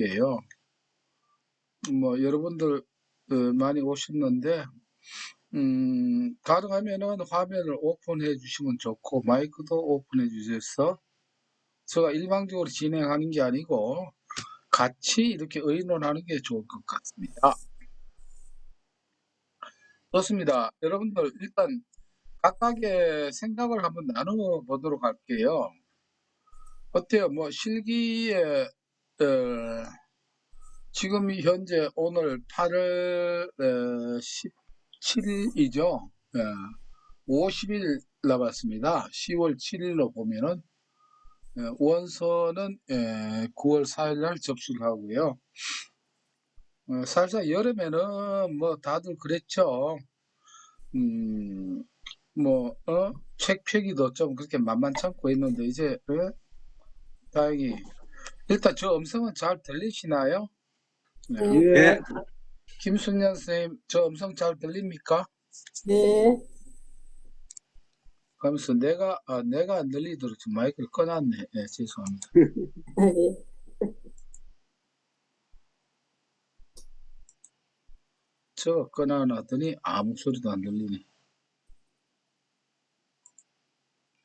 볼게요. 뭐 여러분들 많이 오셨는데 가능하면은 화면을 오픈해 주시면 좋고 마이크도 오픈해 주셔서 제가 일방적으로 진행하는 게 아니고 같이 이렇게 의논하는 게 좋을 것 같습니다. 좋습니다. 여러분들 일단 각각의 생각을 한번 나누어 보도록 할게요. 어때요? 뭐 실기에 지금 현재 오늘 8월 17일이죠. 50일 남았습니다. 10월 7일로 보면은 원서는 9월 4일 날 접수를 하고요. 사실상 여름에는 뭐 다들 그랬죠. 책 펴기도 좀 그렇게 만만치 않고 했는데 이제 다행히 일단 저 음성은 잘 들리시나요? 네. 예, 김순년 선생님, 저 음성 잘 들립니까? 네. 그러면서 내가 안 들리도록 좀 마이크를 꺼놨네. 네, 죄송합니다. 네. 저 꺼놔놨더니 아무 소리도 안 들리네.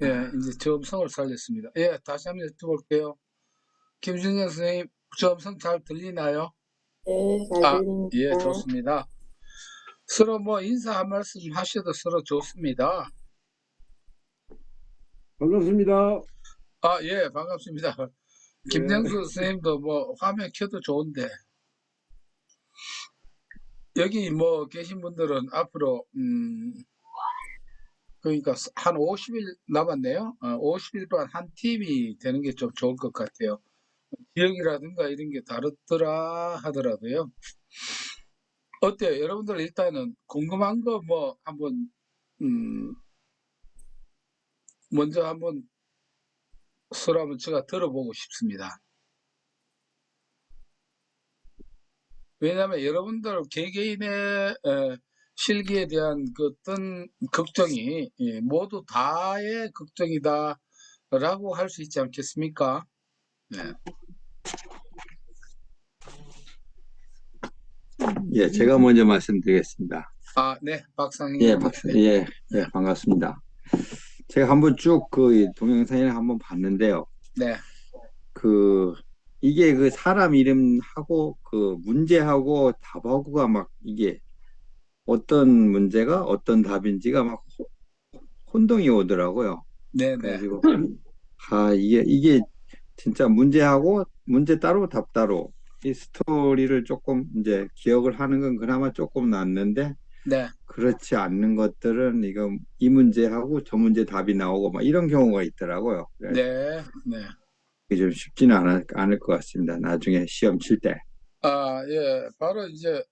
예, 이제 저 음성을 살렸습니다. 예, 다시 한번 여쭤볼게요. 김순년 선생님, 저 음성 잘 들리나요? 네, 잘 들립니다. 예, 좋습니다. 서로 뭐 인사 한 말씀 하셔도 서로 좋습니다. 반갑습니다. 예, 반갑습니다. 김정수 선생님도 뭐 화면 켜도 좋은데 여기 뭐 계신 분들은 앞으로 그러니까 한 50일 남았네요. 50일 동안 한 팀이 되는 게 좀 좋을 것 같아요. 지역이라든가 이런 게 다르더라 하더라도요. 어때요? 여러분들 일단은 궁금한 거 뭐 한번 먼저 한번 서로 한번 제가 들어보고 싶습니다. 왜냐하면 여러분들 개개인의 실기에 대한 그 어떤 걱정이 모두 다의 걱정이다라고 할 수 있지 않겠습니까? 네. 예, 제가 먼저 말씀드리겠습니다. 네, 박상희. 예, 반갑습니다. 제가 한번 쭉 그 동영상을 한번 봤는데요. 네. 이게 그 사람 이름하고 그 문제하고 답하고가 막 이게 어떤 문제가 어떤 답인지가 막 혼동이 오더라고요. 네, 네. 그래가지고 이게 진짜 문제 따로 답 따로 이 스토리를 조금 이제 기억을 하는 건 그나마 조금 낫는데 네. 그렇지 않는 것들은 이 문제하고 저 문제 답이 나오고 막 이런 경우가 있더라고요. 네. 네. 이게 좀 쉽지는 않을 것 같습니다. 나중에 시험 칠 때. 예. 바로 이제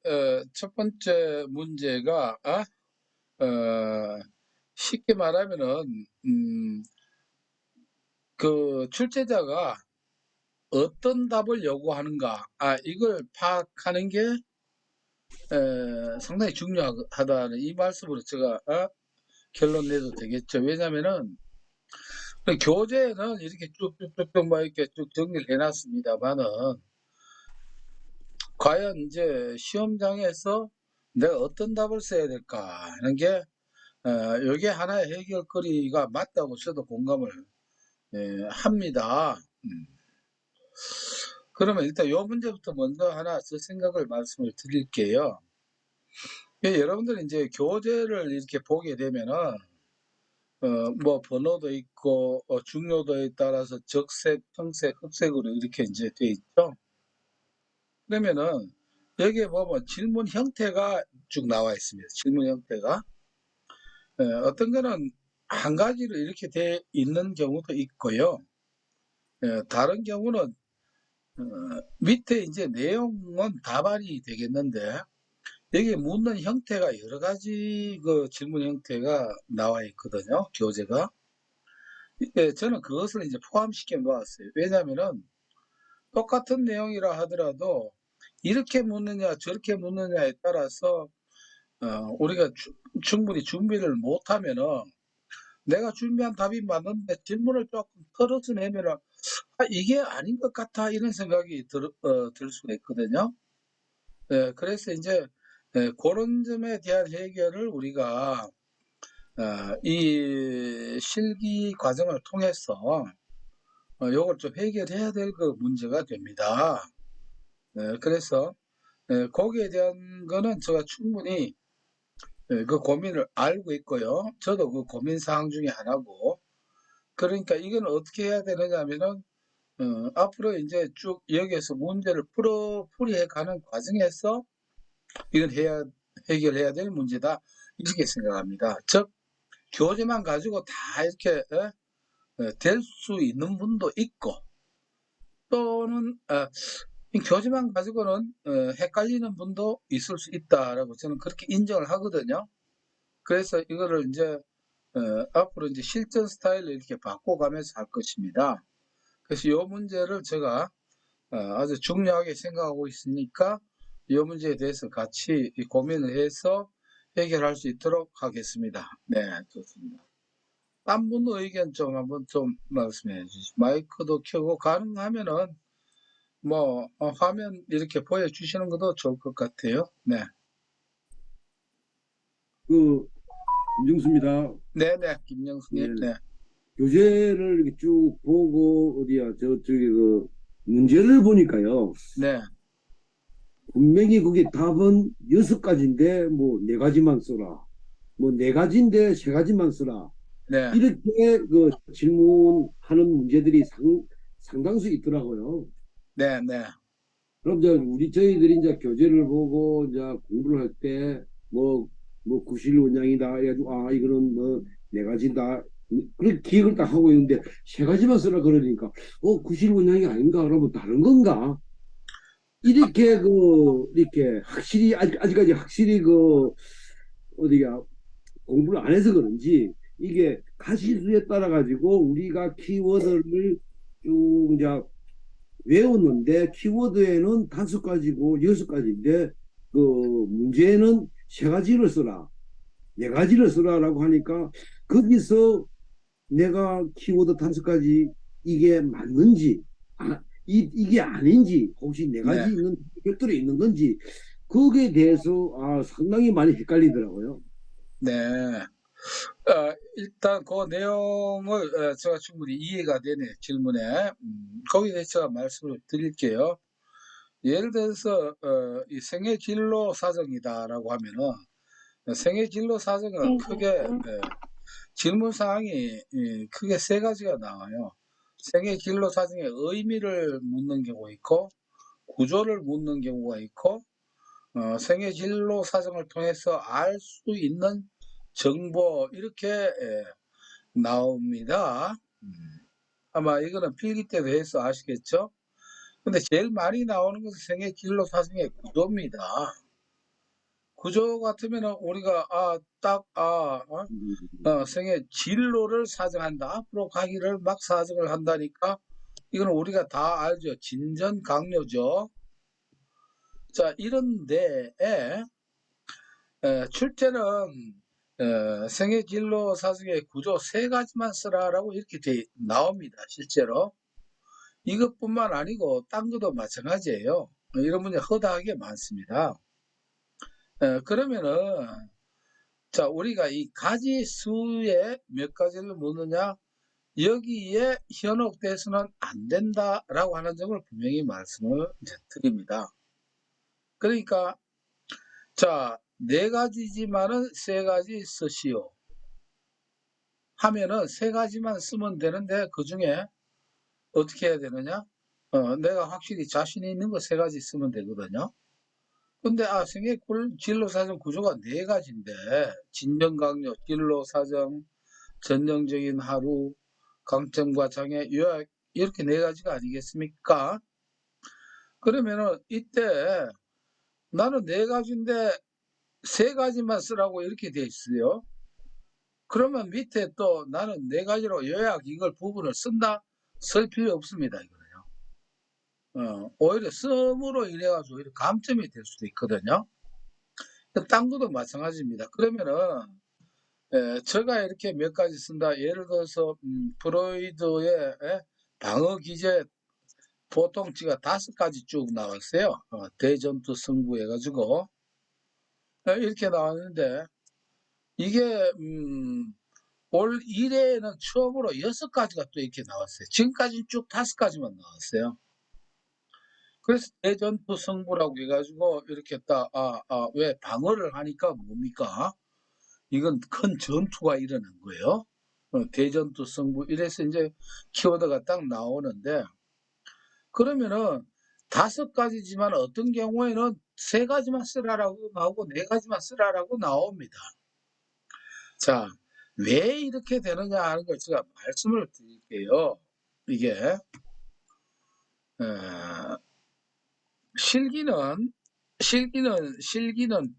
첫 번째 문제가 쉽게 말하면은 그 출제자가 어떤 답을 요구하는가 이걸 파악하는 게 상당히 중요하다는 이 말씀으로 제가 결론 내도 되겠죠. 왜냐면은 교재는 이렇게 쭉쭉쭉쭉 막 이렇게 쭉 정리를 해놨습니다만은 과연 이제 시험장에서 내가 어떤 답을 써야 될까 하는 게 이게 하나의 해결거리가 맞다고 저도 공감을 합니다. 그러면 일단 요 문제부터 먼저 하나 제 생각을 말씀을 드릴게요. 여러분들이 이제 교재를 이렇게 보게 되면은 뭐 번호도 있고 중요도에 따라서 적색, 평색, 흑색으로 이렇게 이제 돼 있죠. 그러면은 여기에 보면 질문 형태가 쭉 나와 있습니다. 질문 형태가 어떤 거는 한 가지로 이렇게 돼 있는 경우도 있고요. 다른 경우는 밑에 이제 내용은 답안이 되겠는데 여기 묻는 형태가 여러 가지 그 질문 형태가 나와 있거든요. 교재가. 저는 그것을 이제 포함시켜 놓았어요. 왜냐하면은 똑같은 내용이라 하더라도 이렇게 묻느냐 저렇게 묻느냐에 따라서 우리가 충분히 준비를 못하면은 내가 준비한 답이 맞는데 질문을 조금 털어서 내면은 이게 아닌 것 같아 이런 생각이 들 수가 있거든요. 그래서 이제 그런 점에 대한 해결을 우리가 이 실기 과정을 통해서 요걸 좀 해결해야 될 그 문제가 됩니다. 그래서 거기에 대한 거는 제가 충분히 그 고민을 알고 있고요. 저도 그 고민 사항 중에 하나고, 그러니까 이건 어떻게 해야 되느냐 하면은 앞으로 이제 쭉 여기에서 문제를 풀이해 가는 과정에서 이건 해결해야 될 문제다 이렇게 생각합니다. 즉 교재만 가지고 다 이렇게 될 수 있는 분도 있고, 또는 이 교재만 가지고는 헷갈리는 분도 있을 수 있다라고 저는 그렇게 인정을 하거든요. 그래서 이거를 이제 앞으로 이제 실전 스타일로 이렇게 바꿔가면서 할 것입니다. 그래서 이 문제를 제가 아주 중요하게 생각하고 있으니까 이 문제에 대해서 같이 고민을 해서 해결할 수 있도록 하겠습니다. 네, 좋습니다. 딴 분 의견 좀 한번 좀 말씀해 주시죠. 마이크도 켜고 가능하면은 뭐 화면 이렇게 보여주시는 것도 좋을 것 같아요. 네, 김정수입니다. 네네, 김영수님. 예, 네, 교재를 이렇게 쭉 보고 저쪽에 문제를 보니까요. 네, 분명히 그게 답은 6가지인데 뭐 4가지만 써라. 뭐 4가지인데 3가지만 써라. 네, 이렇게 질문하는 문제들이 상당수 있더라고요. 네, 네, 그럼 저희들이 이제 교재를 보고 이제 공부를 할 때 구실 원양이다 해가지고 이거는 뭐 4가지다. 그렇게 기억을 딱 하고 있는데 3가지만 쓰라 그러니까 구실 원양이 아닌가 그러면 다른 건가? 이렇게 이렇게 확실히 아직까지 확실히 어디가 공부를 안 해서 그런지 이게 가시수에 따라 가지고 우리가 키워드를 쭉 이제 외웠는데 키워드에는 5가지고 6가지인데 문제는 3가지를 써라 4가지를 써라라고 하니까 거기서 내가 키워드 5가지 이게 맞는지 이게 아닌지 혹시 4가지 네, 있는 별도로 있는 건지 거기에 대해서 상당히 많이 헷갈리더라고요. 네. 일단 그 내용을 제가 충분히 이해가 되네, 질문에. 거기에 대해서 제가 말씀을 드릴게요. 예를 들어서 이 생애 진로 사정이다라고 하면은 생애 진로 사정은 크게 질문 사항이 크게 3가지가 나와요. 생애 진로 사정의 의미를 묻는 경우가 있고, 구조를 묻는 경우가 있고, 생애 진로 사정을 통해서 알 수 있는 정보 이렇게 나옵니다. 아마 이거는 필기 때도 해서 아시겠죠? 근데 제일 많이 나오는 것은 생애 진로 사정의 구조입니다. 구조 같으면은 우리가 생애 진로를 사정한다. 앞으로 가기를 막 사정을 한다니까 이거는 우리가 다 알죠. 진전강요죠. 자, 이런 데에 출제는 생애 진로 사정의 구조 3가지만 쓰라라고 이렇게 나옵니다. 실제로. 이것뿐만 아니고 딴 것도 마찬가지예요. 이런 문제 허다하게 많습니다. 그러면은 자, 우리가 이 가지 수에 몇 가지를 묻느냐, 여기에 현혹돼서는 안 된다라고 하는 점을 분명히 말씀을 드립니다. 그러니까 자, 4가지지만은 3가지 쓰시오 하면은 3가지만 쓰면 되는데 그 중에 어떻게 해야 되느냐? 내가 확실히 자신 있는 거 3가지 쓰면 되거든요. 근데 생애 진로사정 구조가 4가지인데 진전강요, 진로사정, 전형적인 하루, 강점과 장애, 요약 이렇게 4가지가 아니겠습니까? 그러면은 이때 나는 4가지인데 3가지만 쓰라고 이렇게 돼 있어요. 그러면 밑에 또 나는 4가지로 요약 이걸 부분을 쓴다? 쓸 필요 없습니다. 이거는요. 오히려 씀으로 인해 가지고 오히려 감점이 될 수도 있거든요. 딴 것도 마찬가지입니다. 그러면은 제가 이렇게 몇 가지 쓴다. 예를 들어서 프로이드의 방어 기제 보통치가 5가지 쭉 나왔어요. 대전투 승부 해가지고 이렇게 나왔는데 이게 올 1회에는 처음으로 6가지가 또 이렇게 나왔어요. 지금까지 쭉 5가지만 나왔어요. 그래서 대전투 승부라고 해가지고 이렇게 딱 왜 방어를 하니까 뭡니까? 이건 큰 전투가 일어난 거예요. 대전투 승부 이래서 이제 키워드가 딱 나오는데 그러면은 5가지지만 어떤 경우에는 3가지만 쓰라라고 나오고 4가지만 쓰라라고 나옵니다. 자, 왜 이렇게 되느냐 하는 걸 제가 말씀을 드릴게요. 이게 실기는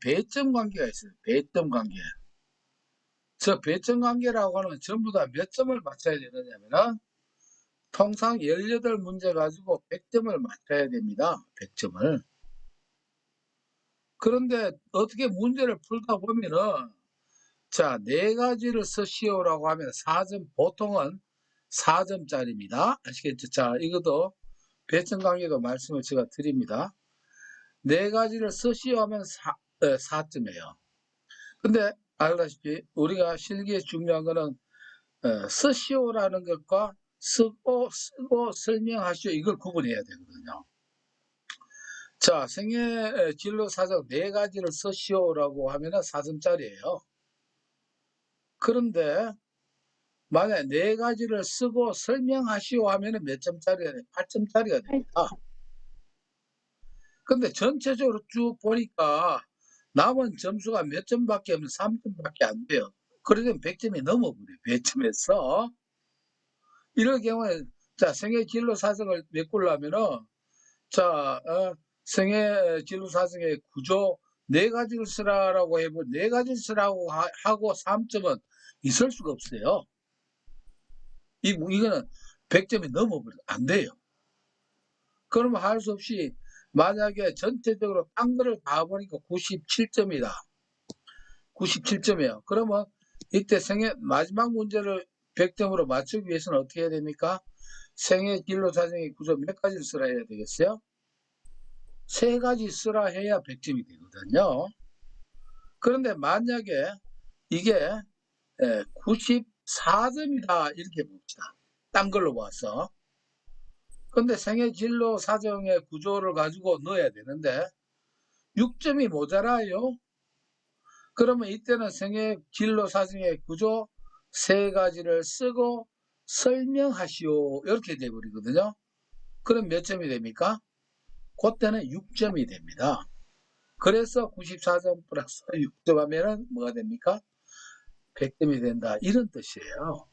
배점 관계가 있어요. 배점 관계. 저 배점 관계라고 하는 전부 다 몇 점을 맞춰야 되느냐면은 통상 18문제 가지고 100점을 맞춰야 됩니다. 100점을. 그런데 어떻게 문제를 풀다 보면은 자, 4가지를 쓰시오라고 하면 4점, 보통은 4점짜리입니다. 아시겠죠? 자, 이것도 배점 관계도 말씀을 제가 드립니다. 4가지를 쓰시오 하면 4점이에요. 근데 알다시피 우리가 실기에 중요한 거는 쓰시오라는 것과 쓰고 설명하시오 이걸 구분해야 되거든요. 자, 생애 진로 사정 4가지를 쓰시오라고 하면은 4점짜리예요. 그런데 만약 4가지를 쓰고 설명하시오 하면은 몇 점짜리가 돼요? 8점짜리가 됩니다. 근데 전체적으로 쭉 보니까 남은 점수가 몇 점밖에 없는 3점밖에 안 돼요. 그러면 100점이 넘어버려요. 100점에서. 이럴 경우에 자, 생애 진로 사정을 메꾸려면은 자, 생애 진로 사정의 구조 4가지를 쓰라라고 해보면 4가지를 쓰라고 하고 3점은 있을 수가 없어요. 이거는 100점이 넘어버려 안 돼요. 그러면 할 수 없이 만약에 전체적으로 딴 거를 다 보니까 97점이다. 97점이에요. 그러면 이때 생애 마지막 문제를 100점으로 맞추기 위해서는 어떻게 해야 됩니까? 생애 진로 사정의 구조 몇 가지를 쓰라 해야 되겠어요? 3가지 쓰라 해야 100점이 되거든요. 그런데 만약에 이게 94점이다 이렇게 봅시다. 딴 걸로 봐서. 근데 생애 진로 사정의 구조를 가지고 넣어야 되는데 6점이 모자라요. 그러면 이때는 생애 진로 사정의 구조 3가지를 쓰고 설명하시오 이렇게 돼버리거든요. 그럼 몇 점이 됩니까? 그때는 6점이 됩니다. 그래서 94점 플러스 6점 하면은 뭐가 됩니까? 100점이 된다 이런 뜻이에요.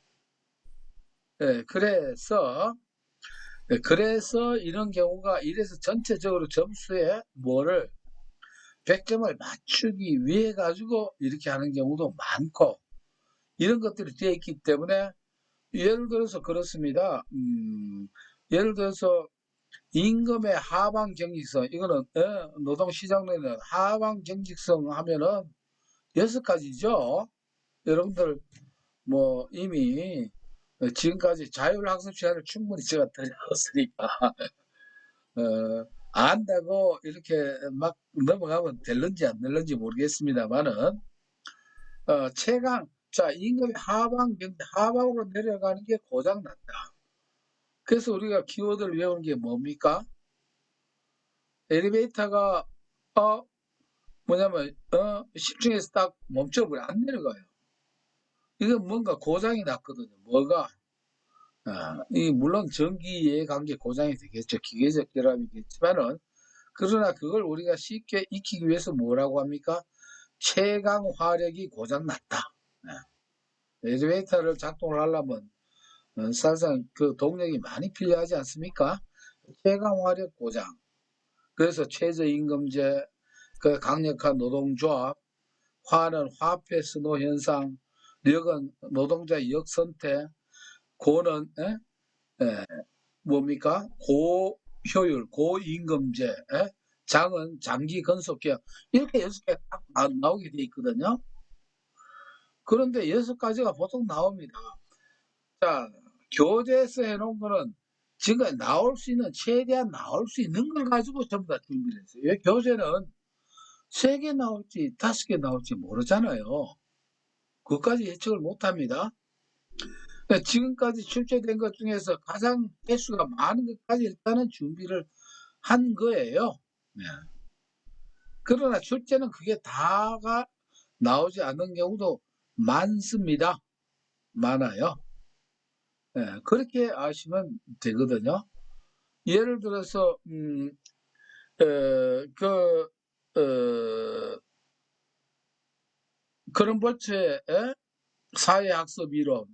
그래서 이런 경우가 이래서 전체적으로 점수에 뭐를 100점을 맞추기 위해 가지고 이렇게 하는 경우도 많고 이런 것들이 되어 있기 때문에 예를 들어서 그렇습니다. 예를 들어서 임금의 하방 경직성 이거는 노동시장론에는 하방 경직성 하면은 6가지죠. 여러분들 뭐 이미 지금까지 자율학습 시간을 충분히 제가 드렸으니까 안다고 이렇게 막 넘어가면 될는지 안 될는지 모르겠습니다만은 최강 자 임금의 하방으로 내려가는 게 고장났다. 그래서 우리가 키워드를 외우는 게 뭡니까? 엘리베이터가 뭐냐면 10층에서 딱 멈춰버려 안 내려가요. 이건 뭔가 고장이 났거든요. 뭐가? 물론 전기에 관계 고장이 되겠죠. 기계적 결함이겠지만은 그러나 그걸 우리가 쉽게 익히기 위해서 뭐라고 합니까? 최강 화력이 고장났다. 엘리베이터를 작동을 하려면 사실상 그 동력이 많이 필요하지 않습니까? 최강 화력 고장. 그래서 최저임금제, 그 강력한 노동조합, 화는 화폐 스노 현상, 력은 노동자의 역선택, 고는 뭡니까? 고효율, 고임금제, 장은 장기 건속개혁 이렇게 6개 딱 나오게 돼 있거든요. 그런데 6가지가 보통 나옵니다. 자, 교재에서 해놓은 거는 지금까지 나올 수 있는, 최대한 나올 수 있는 걸 가지고 전부 다 준비를 했어요. 왜 교재는 3개 나올지 5개 나올지 모르잖아요. 그것까지 예측을 못 합니다. 그러니까 지금까지 출제된 것 중에서 가장 개수가 많은 것까지 일단은 준비를 한 거예요. 네. 그러나 출제는 그게 다가 나오지 않는 경우도 많습니다. 많아요. 네. 그렇게 아시면 되거든요. 예를 들어서 크럼볼츠의 사회학습 이론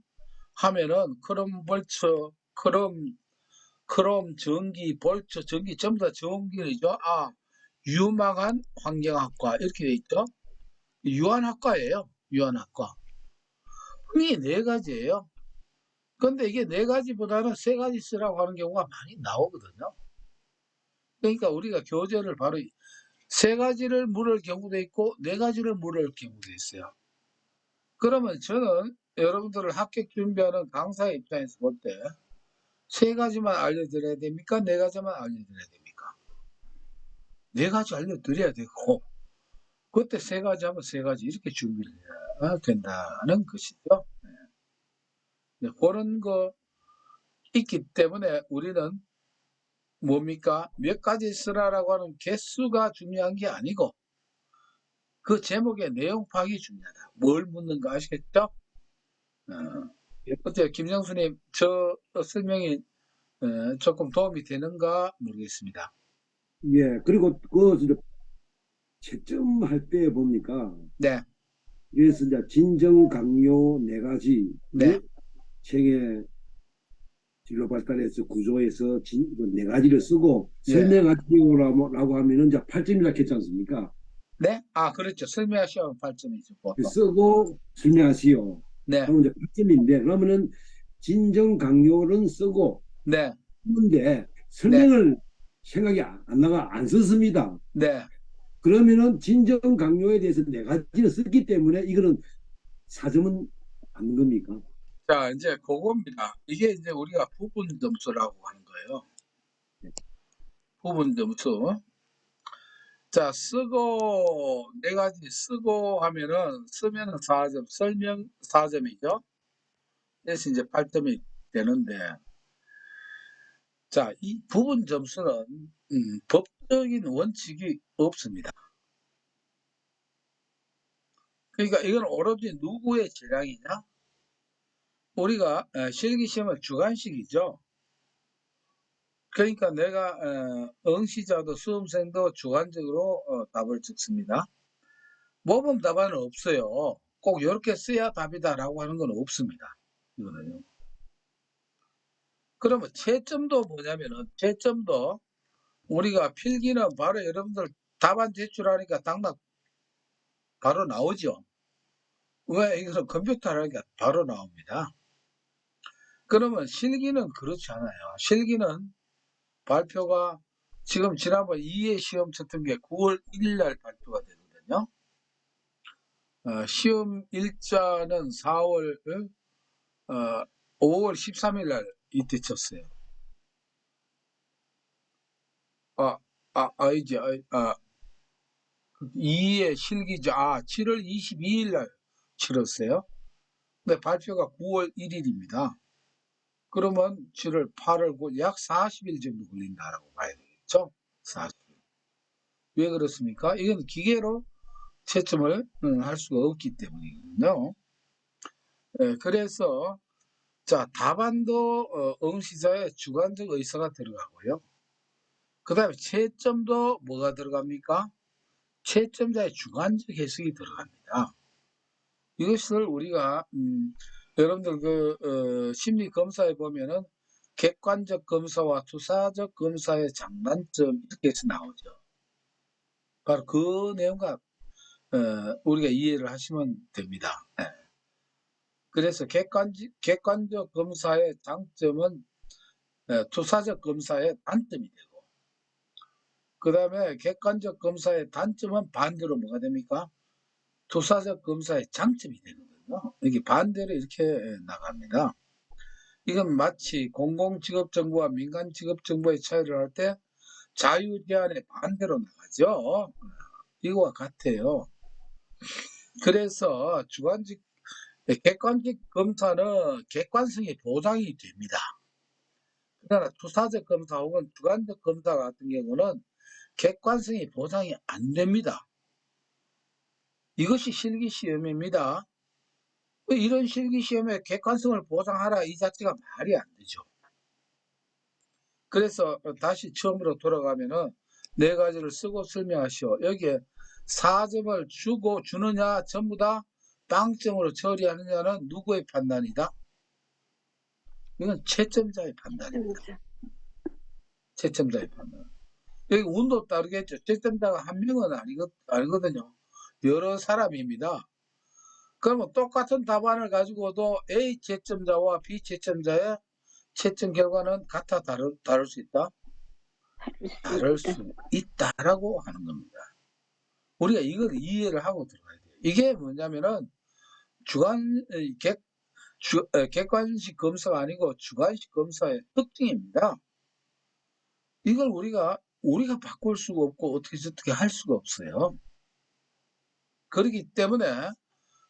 하면은 크럼볼츠, 크롬, 전기, 볼츠, 전기 전부 다 전기이죠. 유망한 환경학과 이렇게 돼 있죠. 유한학과예요. 유한학과. 이게 4가지예요. 근데 이게 4가지보다는 3가지 쓰라고 하는 경우가 많이 나오거든요. 그러니까 우리가 교재를 바로 3가지를 물을 경우도 있고 4가지를 물을 경우도 있어요. 그러면 저는 여러분들을 합격 준비하는 강사의 입장에서 볼 때 3가지만 알려드려야 됩니까? 4가지만 알려드려야 됩니까? 4가지 알려드려야 되고 그때 3가지 하면 3가지 이렇게 준비를 해야 된다는 것이죠. 네. 그런 거 있기 때문에 우리는 뭡니까? 몇 가지 쓰라라고 하는 개수가 중요한 게 아니고 그 제목의 내용 파악이 중요하다. 뭘 묻는가 아시겠죠? 어때요? 김정수님, 저 설명이 조금 도움이 되는가 모르겠습니다. 예, 그리고 채점할 때 보니까 네, 그래서 이제 진정 강요 4가지 네, 책의 진로 발달에서 구조에서 4가지를 쓰고 예. 설명하시오라고 하면은 이제 8점이라 했지 않습니까? 네? 그렇죠. 설명하시면 8점이죠, 보통. 쓰고 설명하시오. 네, 그러면 이제 8점인데 그러면은 진정 강요는 쓰고 네, 했는데 설명을 생각이 안 나가 안 썼습니다. 네. 그러면은 진정 강요에 대해서 4가지를 썼기 때문에 이거는 4점은 안 겁니까? 자, 이제 그겁니다. 이게 이제 우리가 부분 점수라고 하는 거예요. 부분 점수. 자, 쓰고 4가지 쓰고 하면은 쓰면은 4점, 설명 4점이죠. 그래서 이제 8점이 되는데, 자, 이 부분 점수는 법적인 원칙이 없습니다. 그러니까 이건 오로지 누구의 재량이냐? 우리가 실기시험은 주관식이죠. 그러니까 내가 응시자도 수험생도 주관적으로 답을 적습니다. 모범 답안은 없어요. 꼭 이렇게 써야 답이다라고 하는 건 없습니다. 이거는요. 그러면 채점도 뭐냐면은 채점도 우리가 필기는 바로 여러분들 답안 제출하니까 당락 바로 나오죠. 왜 이거는 컴퓨터로 하니까 바로 나옵니다. 그러면 실기는 그렇지 않아요. 실기는 발표가 지금 지난번 2회 시험 쳤던 게 9월 1일 날 발표가 되거든요. 시험 일자는 5월 13일 날 이때 쳤어요. 아니지, 2회 실기죠. 7월 22일 날 치렀어요. 근데 발표가 9월 1일입니다. 그러면 7월, 8월, 9월 약 40일 정도 걸린다라고 봐야 되겠죠? 40일. 왜 그렇습니까? 이건 기계로 채점을 할 수가 없기 때문이거든요. 그래서 자, 답안도 응시자의 주관적 의사가 들어가고요. 그 다음에 채점도 뭐가 들어갑니까? 채점자의 주관적 해석이 들어갑니다. 이것을 우리가 여러분들 심리 검사에 보면은 객관적 검사와 투사적 검사의 장단점 이렇게 해서 나오죠. 바로 그 내용과 우리가 이해를 하시면 됩니다. 그래서 객관적 검사의 장점은 투사적 검사의 단점이 되고, 그 다음에 객관적 검사의 단점은 반대로 뭐가 됩니까? 투사적 검사의 장점이 되거든요. 이게 반대로 이렇게 나갑니다. 이건 마치 공공직업정보와 민간직업정보의 차이를 할 때 자유제한의 반대로 나가죠. 이거와 같아요. 그래서 객관적 검사는 객관성이 보장이 됩니다. 그러나 투사적 검사 혹은 주관적 검사 같은 경우는 객관성이 보장이 안 됩니다. 이것이 실기시험입니다. 이런 실기시험에 객관성을 보장하라 이 자체가 말이 안 되죠. 그래서 다시 처음으로 돌아가면은 네 가지를 쓰고 설명하시오. 여기에 4점을 주느냐 전부 다 빵점으로 처리하느냐는 누구의 판단이다? 이건 채점자의 판단입니다. 채점자의 판단. 여기 운도 따르겠죠. 채점자가 한 명은 아니거든요. 여러 사람입니다. 그러면 똑같은 답안을 가지고도 A 채점자와 B 채점자의 채점 결과는 같아 다를 수 있다? 다를 수 있다라고 하는 겁니다. 우리가 이걸 이해를 하고 들어가야 돼요. 이게 뭐냐면은 객관식 검사가 아니고 주관식 검사의 특징입니다. 이걸 우리가 바꿀 수가 없고 어떻게 할 수가 없어요. 그렇기 때문에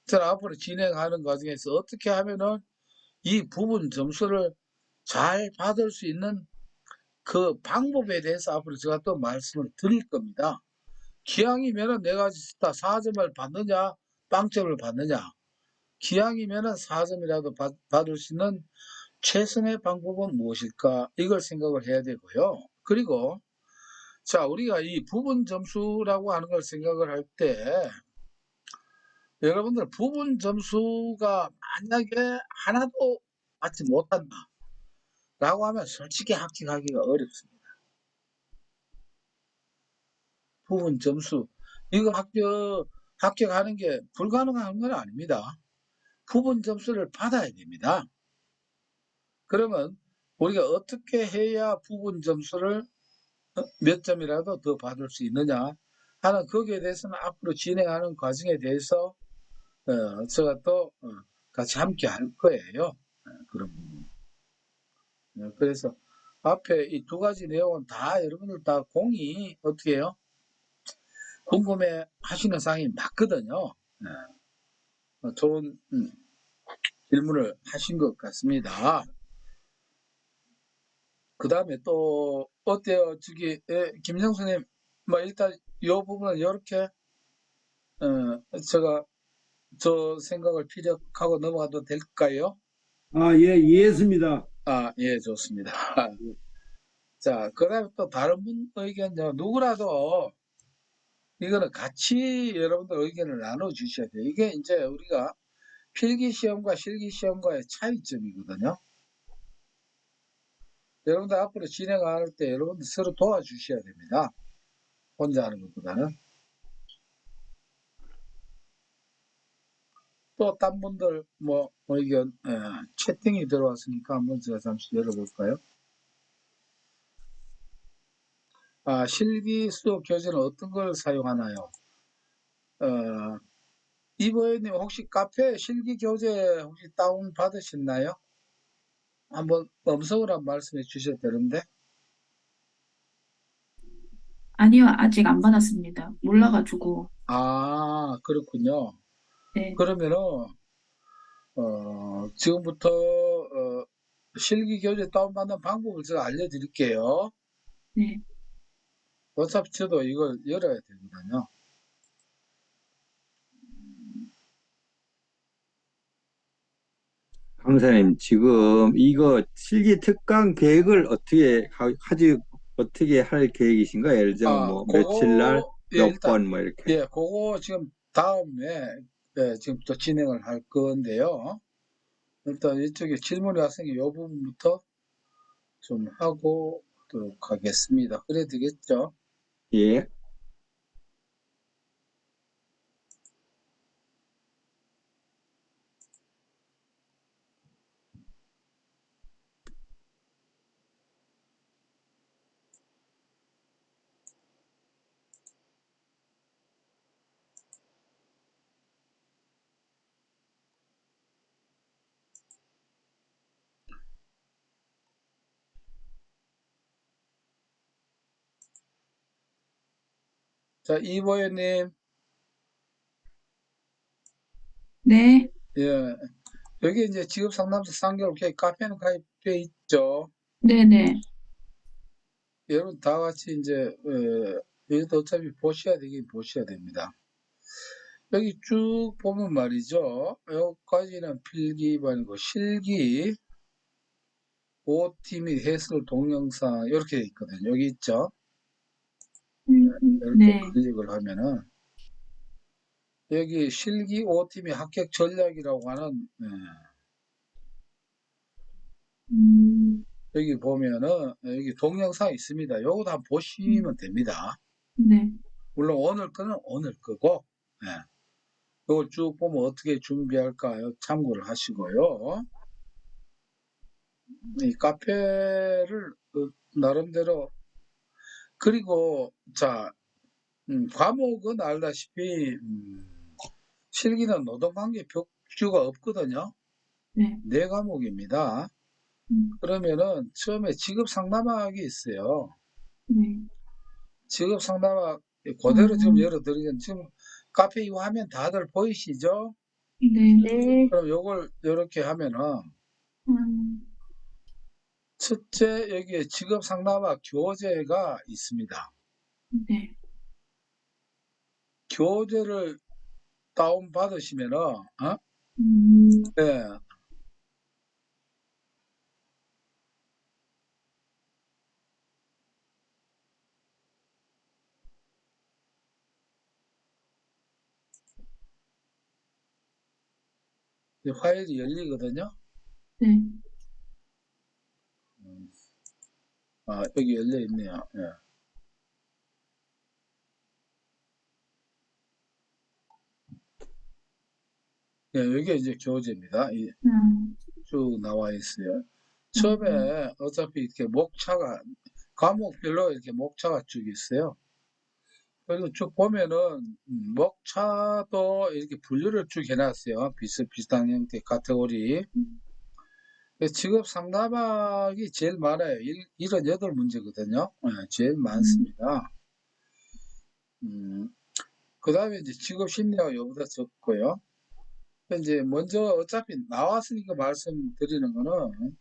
저는 앞으로 진행하는 과정에서 어떻게 하면은 이 부분 점수를 잘 받을 수 있는 그 방법에 대해서 앞으로 제가 또 말씀을 드릴 겁니다. 기왕이면은 내가 4점을 받느냐, 빵점을 받느냐. 기왕이면은 4점이라도 받을 수 있는 최선의 방법은 무엇일까? 이걸 생각을 해야 되고요. 그리고 자, 우리가 이 부분 점수라고 하는 걸 생각을 할 때 여러분들 부분 점수가 만약에 하나도 받지 못한다 라고 하면 솔직히 합격하기가 어렵습니다. 부분 점수 이거 합격하는 게 불가능한 건 아닙니다. 부분 점수를 받아야 됩니다. 그러면 우리가 어떻게 해야 부분 점수를 몇 점이라도 더 받을 수 있느냐 하는 거기에 대해서는 앞으로 진행하는 과정에 대해서 제가 또 같이 함께 할 거예요. 그런 부분. 그래서 앞에 이 두 가지 내용은 다 여러분들 다 공이 어떻게 해요? 궁금해 하시는 사항이 맞거든요. 좋은 질문을 하신 것 같습니다. 그 다음에 또 어때요? 김정수님 뭐 일단 이 부분은 이렇게 제가 저 생각을 피력하고 넘어가도 될까요? 예, 이해했습니다. 예, 좋습니다. 자, 그 다음에 또 다른 분 의견요. 누구라도 이거는 같이 여러분들 의견을 나눠주셔야 돼요. 이게 이제 우리가 필기시험과 실기시험과의 차이점이거든요. 여러분들 앞으로 진행할 때 여러분들 서로 도와주셔야 됩니다. 혼자 하는 것보다는. 또 딴 분들 뭐 의견 채팅이 들어왔으니까 한번 제가 잠시 열어볼까요? 실기 수업 교재는 어떤 걸 사용하나요? 이보혜님 혹시 카페 실기 교재 혹시 다운 받으셨나요? 한번 음성으로 한번 말씀해 주셔도 되는데. 아니요, 아직 안 받았습니다. 몰라가지고. 그렇군요. 네, 그러면은 지금부터 실기 교재 다운받는 방법을 제가 알려드릴게요. 네. 어차피 저도 이걸 열어야 되거든요. 강사님, 지금 이거 실기 특강 계획을 어떻게 할 계획이신가요? 예를 들면 뭐 며칠 날, 예, 몇 일단, 번 뭐 이렇게. 그거 지금 다음에, 지금 또 진행을 할 건데요. 일단 이쪽에 질문이 왔으니 이 부분부터 좀 하고 또 가겠습니다. 그래 되겠죠? 예. 자, 이보현님, 네, 예, 여기 이제 직업 상담소 3개월 카페는 가입돼 있죠. 네네, 여러분 다 같이 이제 이것도 어차피 보셔야 되긴 보셔야 됩니다. 여기 쭉 보면 말이죠. 여기까지는 필기 기반이고 실기, OT 및 해설 동영상 이렇게 돼 있거든요. 여기 있죠. 이렇게 네, 클릭을 하면은 여기 실기 OT 및 합격 전략이라고 하는 여기 보면은 여기 동영상 있습니다. 요것도 한번 보시면 됩니다. 네, 물론 오늘 거는 오늘 거고 예. 요걸 쭉 보면 어떻게 준비할까요? 참고를 하시고요. 이 카페를 나름대로 그리고 자 과목은 알다시피 실기는 노동관계 벽주가 없거든요. 네, 4과목입니다. 그러면은 처음에 직업 상담학이 있어요. 네, 직업 상담학 그대로 지금 열어드리면 지금 카페 이거 화면 다들 보이시죠? 네, 그럼 요걸 이렇게 하면은 첫째 여기에 직업 상담학 교재가 있습니다. 네, 교재를 다운 받으시면은 네, 이 파일이 열리거든요. 네, 여기 열려 있네요. 예. 예, 여기 이제 교재입니다. 쭉 나와 있어요. 처음에 어차피 이렇게 목차가 과목별로 이렇게 목차가 쭉 있어요. 그리고 쭉 보면은 목차도 이렇게 분류를 쭉 해놨어요. 비슷비슷한 형태 카테고리. 직업 상담학이 제일 많아요. 78문제거든요. 제일 많습니다. 그 다음에 이제 직업 심리학이 요보다 적고요. 이제 먼저 어차피 나왔으니까 말씀드리는 거는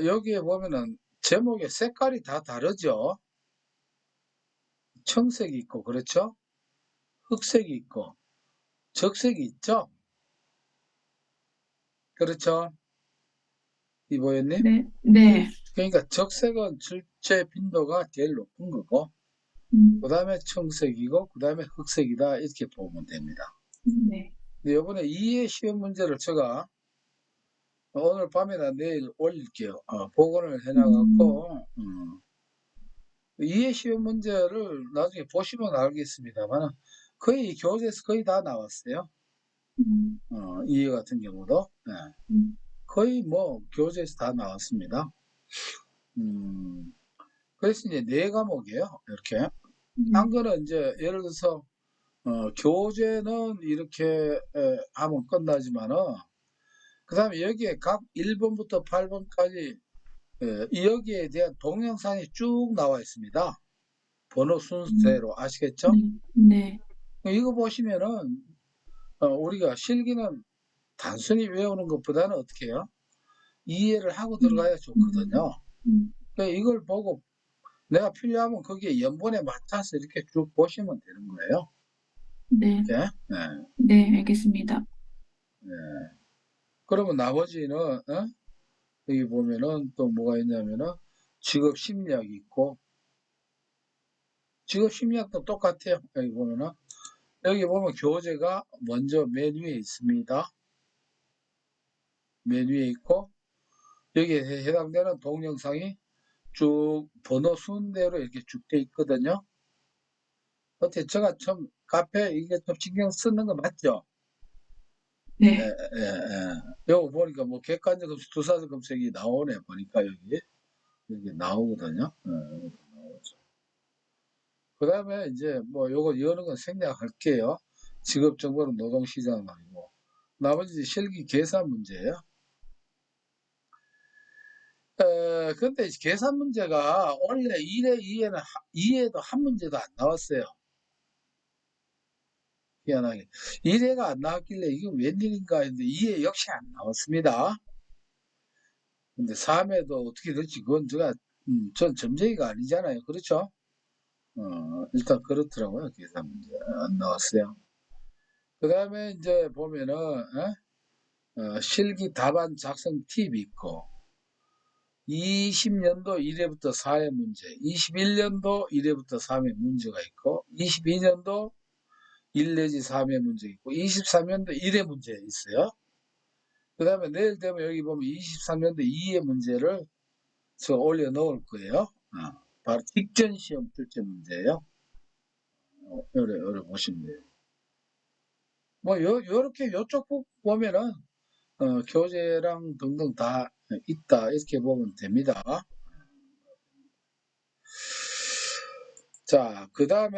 여기에 보면은 제목의 색깔이 다 다르죠. 청색이 있고 그렇죠. 흑색이 있고 적색이 있죠. 그렇죠. 이보현님. 네, 네, 그러니까 적색은 출제 빈도가 제일 높은 거고 그 다음에 청색이고 그 다음에 흑색이다 이렇게 보면 됩니다. 네, 근데 이번에 이해 시험 문제를 제가 오늘 밤이나 내일 올릴게요. 복원을 해놔갖고 이해 시험 문제를 나중에 보시면 알겠습니다만 거의 교재에서 거의 다 나왔어요. 이해 같은 경우도 거의 뭐 교재에서 다 나왔습니다. 그래서 이제 4과목이에요. 이렇게 한 거는 이제 예를 들어서 교재는 이렇게 하면 끝나지만은 그 다음에 여기에 각 1번부터 8번까지 여기에 대한 동영상이 쭉 나와 있습니다. 번호 순서대로 아시겠죠? 네, 이거 보시면은 우리가 실기는 단순히 외우는 것보다는 어떻게 해요? 이해를 하고 들어가야 좋거든요. 그러니까 이걸 보고 내가 필요하면 거기에 연본에 맞춰서 이렇게 쭉 보시면 되는 거예요. 네, 예? 네, 알겠습니다. 그러면 나머지는 여기 보면은 또 뭐가 있냐면은 직업 심리학이 있고 직업 심리학도 똑같아요. 여기 보면은 여기 보면 교재가 먼저 맨 위에 있습니다. 맨 위에 있고 여기에 해당되는 동영상이 쭉 번호 순대로 이렇게 쭉 돼 있거든요. 어때 제가 좀 카페 이게 좀 신경 쓰는 거 맞죠? 네, 여기 보니까 뭐 객관적 검색, 두사적 검색이 나오네 보니까 여기 나오거든요. 그 다음에 이제 뭐 요거 여는 건 생략할게요. 직업 정보는 노동시장 아니고 나머지 실기 계산 문제예요. 근데 계산 문제가 원래 1회, 2회는 2회도 한 문제도 안 나왔어요. 희한하게. 1회가 안 나왔길래 이게 웬일인가 했는데 2회 역시 안 나왔습니다. 근데 3회도 어떻게 될지 그건 전 점쟁이가 아니잖아요. 그렇죠? 일단 그렇더라고요. 계산 문제 안 나왔어요. 그 다음에 이제 보면은 실기 답안 작성 팁이 있고 20년도 1회부터 4회 문제, 21년도 1회부터 3회 문제가 있고 22년도 1 내지 3회 문제 있고 23년도 1회 문제 있어요. 그 다음에 내일 되면 여기 보면 23년도 2회 문제를 저 올려 놓을 거예요. 바로 직전 시험 출제 문제예요. 요래 보시면 돼요. 뭐 요렇게 요쪽 보면은 교재랑 등등 다 있다 이렇게 보면 됩니다. 자, 그 다음에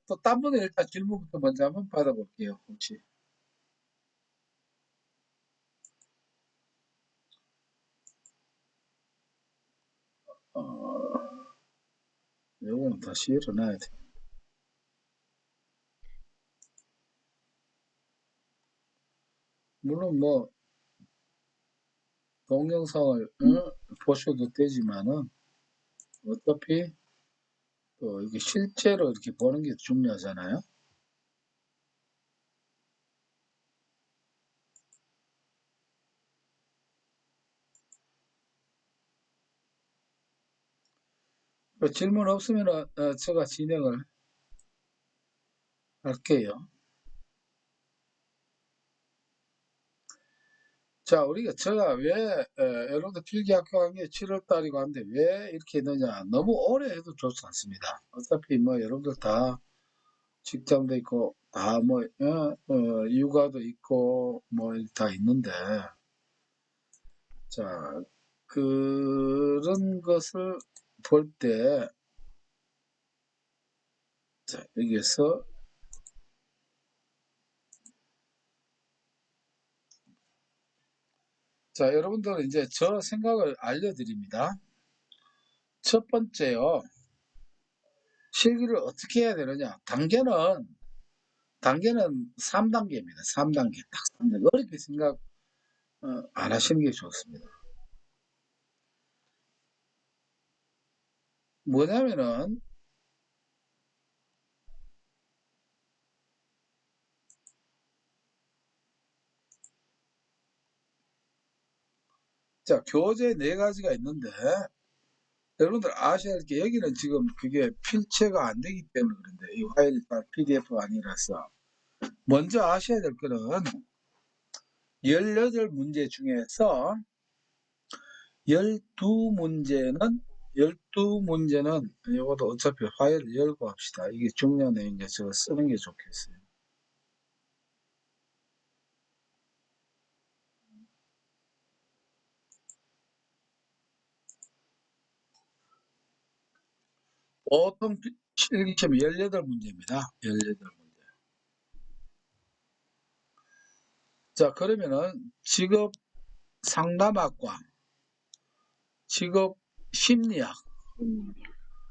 또 딴 분은 일단 질문부터 먼저 한번 받아볼게요. 혹시 요거는 다시 일어나야 돼. 물론 뭐 동영상을 보셔도 되지만은 어차피 또 이게 실제로 이렇게 보는 게 중요하잖아요. 질문 없으면 제가 진행을 할게요. 자, 제가 왜 여러분들 필기학교 간 게 7월 달이고 한데 왜 이렇게 했느냐, 너무 오래 해도 좋지 않습니다. 어차피 뭐 여러분들 다 직장도 있고 다 뭐 육아도 있고 뭐 다 있는데, 자, 그런 것을 볼 때, 자, 여기에서 자, 여러분들 이제 저 생각을 알려드립니다. 첫 번째요, 실기를 어떻게 해야 되느냐. 단계는 3단계입니다. 3단계. 딱 3단계. 어렵게 생각 안 하시는 게 좋습니다. 뭐냐면은, 자, 교재 4가지가 있는데, 여러분들 아셔야 할 게, 여기는 지금 그게 필체가 안 되기 때문에 그런데, 이 파일이 PDF가 아니라서. 먼저 아셔야 될 거는, 18문제 중에서 12문제는 이것도 어차피 파일을 열고 합시다. 이게 중요한 내용인데 제가 쓰는 게 좋겠어요. 보통 실기시험 18문제입니다. 18문제. 자, 그러면은 직업 상담학과, 직업 심리학,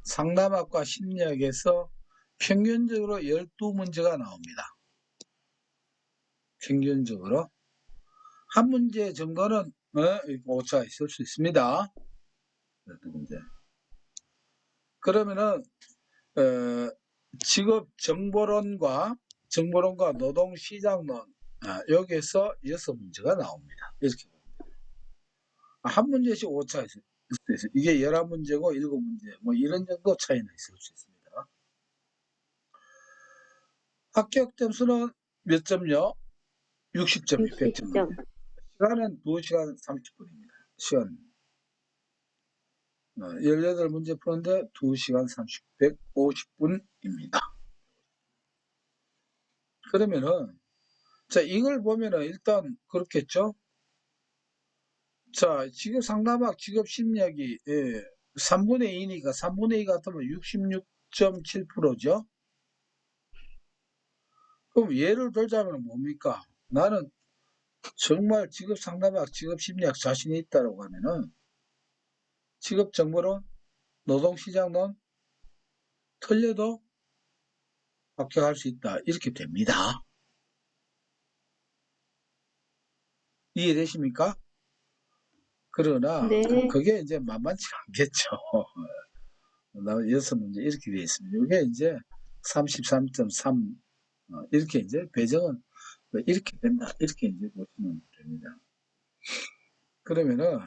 상담학과 심리학에서 평균적으로 12문제가 나옵니다. 평균적으로. 한 문제 정도는 오차가 있을 수 있습니다. 12문제. 그러면은 직업 정보론과 노동시장론, 여기에서 6문제가 나옵니다. 이렇게 봅니다. 한 문제씩 오차가 있을 수 있어요. 이게 11문제고 7문제, 뭐 이런 정도 차이는 있을 수 있습니다. 합격 점수는 몇 점요? 60점이 100점. 시간은 2시간 30분입니다. 시간 18문제 푸는데 2시간 150분입니다. 그러면은, 자, 이걸 보면은 일단 그렇겠죠? 자, 직업 상담학, 직업 심리학이 3분의 2니까 3분의 2 같으면 66.7%죠? 그럼 예를 들자면 뭡니까? 나는 정말 직업 상담학, 직업 심리학 자신이 있다고 하면은 직업 정보론, 노동시장론 틀려도 합격할 수 있다. 이렇게 됩니다. 이해되십니까? 그러나 네. 그게 이제 만만치가 않겠죠. 나 6문제 이렇게 되어 있습니다. 이게 이제 33.3 이렇게 이제 배정은 이렇게 된다. 이렇게 이제 보시면 됩니다. 그러면은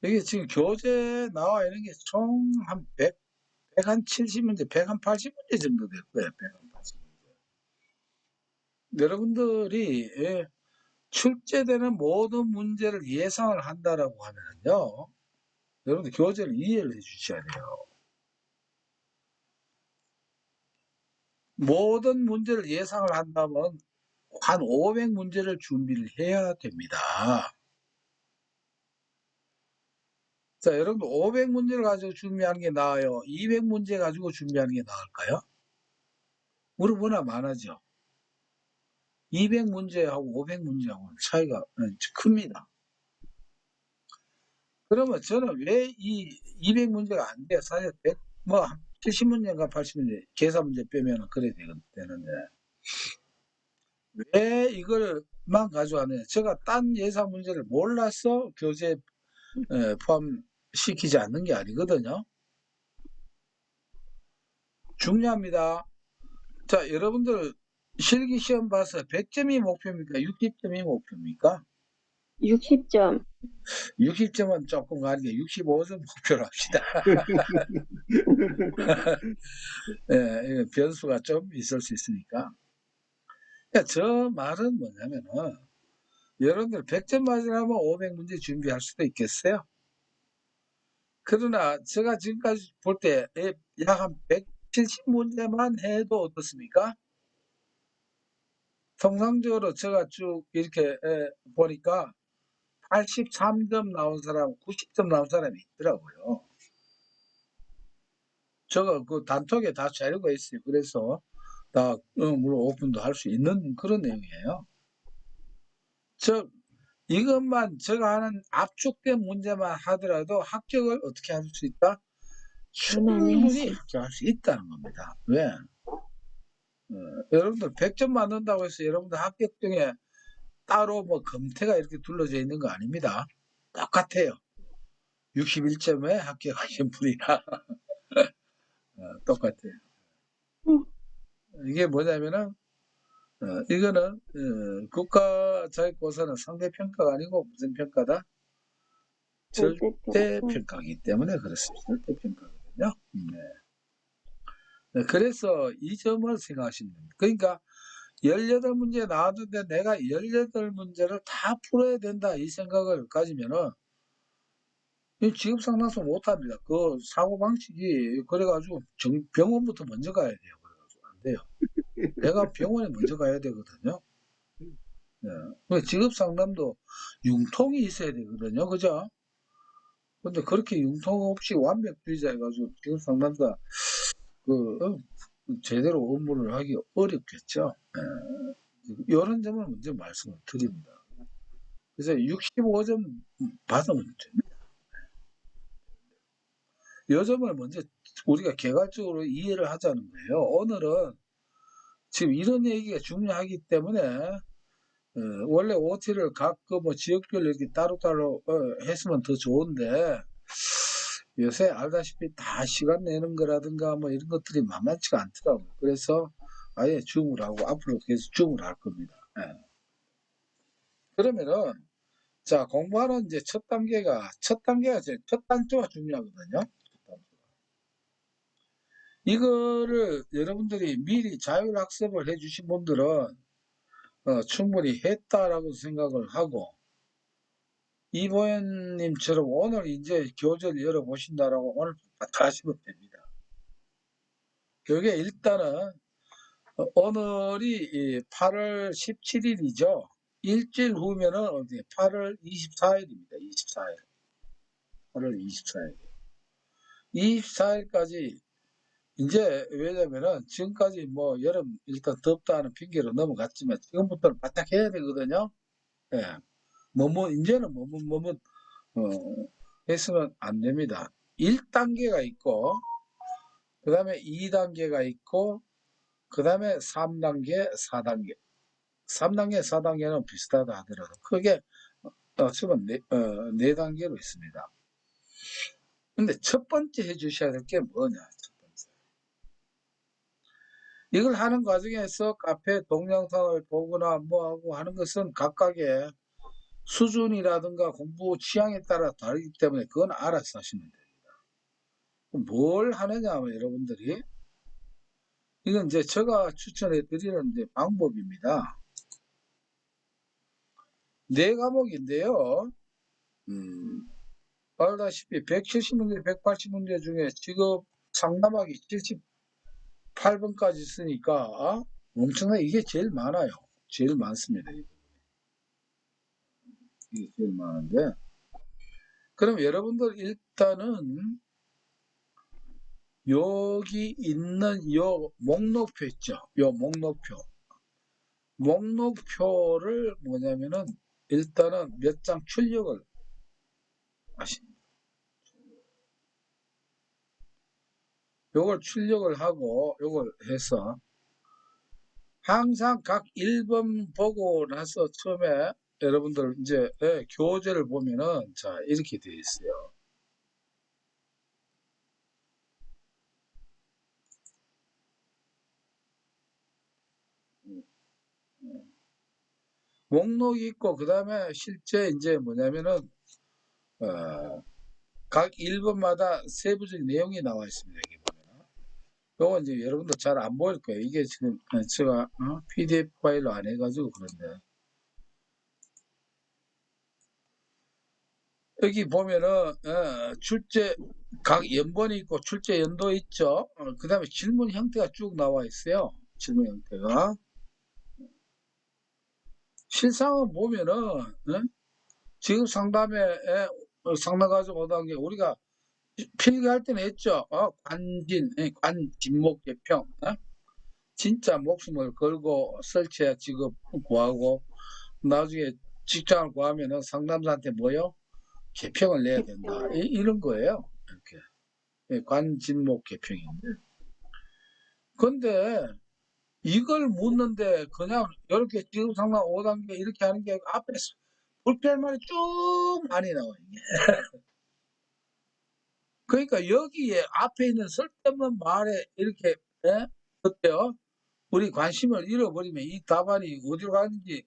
이게 지금 교재 나와 있는 게 총 한 170문제, 180문제 정도 될 거예요. 180문제. 여러분들이 출제되는 모든 문제를 예상을 한다라고 하면요. 여러분들 교재를 이해를 해 주셔야 돼요. 모든 문제를 예상을 한다면 한 500문제를 준비를 해야 됩니다. 자, 여러분 500문제를 가지고 준비하는 게 나아요? 200문제 가지고 준비하는 게 나을까요? 물어보나 마나죠. 200문제하고 500문제하고는 차이가 큽니다. 그러면 저는 왜 이 200문제가 안 돼요? 사실 70문제인가 80문제 계산 문제 빼면 그래야 되는데 왜 이걸만 가져왔느냐? 제가 딴 예산 문제를 몰라서 교재에 포함시키지 않는 게 아니거든요. 중요합니다. 자, 여러분들 실기시험 봐서 100점이 목표입니까? 60점이 목표입니까? 60점. 60점은 조금 가는데 65점 목표로 합시다. 예, 변수가 좀 있을 수 있으니까. 그러니까 저 말은 뭐냐면은 여러분들 100점 맞으려면 500문제 준비할 수도 있겠어요. 그러나 제가 지금까지 볼 때 약 한 170문제만 해도 어떻습니까? 통상적으로 제가 쭉 이렇게 보니까 83점 나온 사람, 90점 나온 사람이 있더라고요. 제가 그 단톡에 다 자료가 있어요. 그래서 다 물론 오픈도 할 수 있는 그런 내용이에요. 즉 이것만 제가 하는 압축된 문제만 하더라도 합격을 어떻게 할 수 있다? 충분히 합격할 수 있다는 겁니다. 왜? 여러분들 100점 맞는다고 해서 여러분들 합격증에 따로 뭐 검태가 이렇게 둘러져 있는 거 아닙니다. 똑같아요. 61점에 합격하신 분이랑 똑같아요. 이게 뭐냐면은 이거는 국가자격고사는 상대평가가 아니고 무슨 평가다? 절대평가이기 때문에 그렇습니다. 절대평가거든요. 네, 그래서 이 점을 생각하시면 됩니다. 그러니까 18문제 나왔는데 내가 18문제를 다 풀어야 된다 이 생각을 가지면은 지급 상당수 못합니다. 그 사고방식이 그래가지고 병원부터 먼저 가야 돼요. 그래가지고 안 돼요. 내가 병원에 먼저 가야 되거든요. 네. 지급 상담도 융통이 있어야 되거든요. 그죠? 근데 그렇게 융통 없이 완벽주의자 해가지고 지급 상담사 제대로 업무를 하기 어렵겠죠. 이런 점을 먼저 말씀을 드립니다. 그래서 65점 받으면 됩니다. 이 점을 먼저 우리가 개괄적으로 이해를 하자는 거예요. 오늘은 지금 이런 얘기가 중요하기 때문에 원래 OT를 각 뭐 지역별로 이렇게 따로따로 했으면 더 좋은데 요새 알다시피 다 시간 내는 거라든가 뭐 이런 것들이 만만치가 않더라고요. 그래서 아예 줌을 하고 앞으로 계속 줌을 할 겁니다. 그러면은 자 공부하는 이제 첫 단계가 첫 단계가 중요하거든요. 이거를 여러분들이 미리 자율학습을 해주신 분들은 충분히 했다라고 생각을 하고 이보현님처럼 오늘 이제 교재를 열어보신다라고 오늘 하시면 됩니다. 그게 일단은 오늘이 8월 17일이죠. 일주일 후면은 어디 8월 24일입니다. 24일. 8월 24일. 24일까지 이제 왜냐면은 지금까지 뭐 여름 일단 덥다는 핑계로 넘어갔지만 지금부터는 바짝 해야 되거든요. 예. 이제는 했으면 안 됩니다. 1단계가 있고 그 다음에 2단계가 있고 그 다음에 3단계, 4단계 3단계, 4단계는 비슷하다 하더라도 크게 지금 4단계로 있습니다. 근데 첫 번째 해주셔야 될 게 뭐냐? 첫 번째. 이걸 하는 과정에서 카페 동영상을 보거나 뭐하고 하는 것은 각각의 수준이라든가 공부 취향에 따라 다르기 때문에 그건 알아서 하시면 됩니다. 뭘 하느냐 하면 여러분들이 이건 이제 제가 추천해 드리는 방법입니다. 4과목인데요. 알다시피 170문제, 180문제 중에 지금 상담하기 78번까지 쓰니까 엄청나게 이게 제일 많아요. 제일 많습니다. 이게 제일 많은데 그럼 여러분들 일단은 여기 있는 요 목록표 있죠. 요 목록표를 뭐냐면은 일단은 몇 장 출력을 하십니다. 요걸 출력을 하고 요걸 해서 항상 각 1번 보고 나서 처음에 여러분들 이제 교재를 보면은 자 이렇게 되어 있어요. 목록이 있고 그 다음에 실제 이제 뭐냐면은 각 1번마다 세부적인 내용이 나와 있습니다. 여기 보면 요거 이제 여러분들 잘 안 보일 거예요. 이게 지금 제가 PDF 파일로 안 해가지고 그런데 여기 보면은 출제 각 연번이 있고 출제 연도 있죠. 그 다음에 질문 형태가 쭉 나와 있어요. 질문 형태가 실상은 보면은 지금 상담에 상담과정 5단계 우리가 필기할 때는 했죠. 관진목 개평 진짜 목숨을 걸고 설치해 직업 구하고 나중에 직장을 구하면은 상담사한테 뭐요? 개평을 내야 된다. 이런 거예요. 이렇게 관진목 개평인데. 근데 이걸 묻는데 그냥 이렇게 지금 상담 5단계 이렇게 하는 게 앞에 불필요한 말이 쭉 많이 나와요. 그러니까 여기에 앞에 있는 쓸데없는 말에 이렇게 어때요? 우리 관심을 잃어버리면 이 답안이 어디로 가는지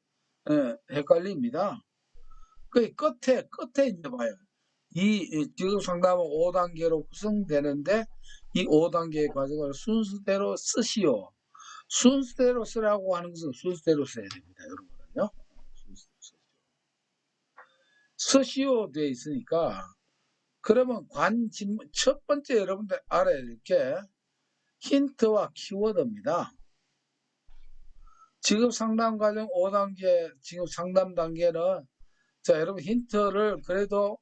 헷갈립니다. 그 끝에 이제 봐요. 이 지금 상담은 5단계로 구성되는데 이 5단계의 과정을 순서대로 쓰시오. 순서대로 쓰라고 하는 것은 순서대로 써야 됩니다. 여러분은요. 순서대로 쓰시오 되어 있으니까 그러면 첫 번째 여러분들 알아야 될 게 힌트와 키워드입니다. 지금 상담 과정 5단계, 지금 상담 단계는 자 여러분 힌트를 그래도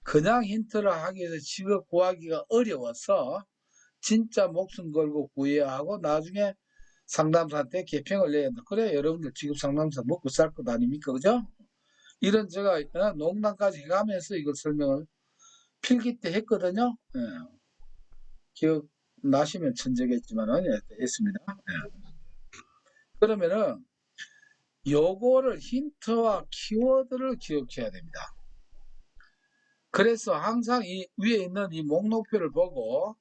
그냥 힌트를 하기 위해서 직업 구하기가 어려워서 진짜 목숨 걸고 구해야 하고 나중에 상담사한테 개평을 내야 한다. 그래 여러분들 지금 상담사 먹고 살 것 아닙니까? 그죠? 이런 제가 농담까지 해가면서 이걸 설명을 필기 때 했거든요. 기억나시면 천재겠지만 했습니다. 그러면은 요거를 힌트와 키워드를 기억해야 됩니다. 그래서 항상 이 위에 있는 이 목록표를 보고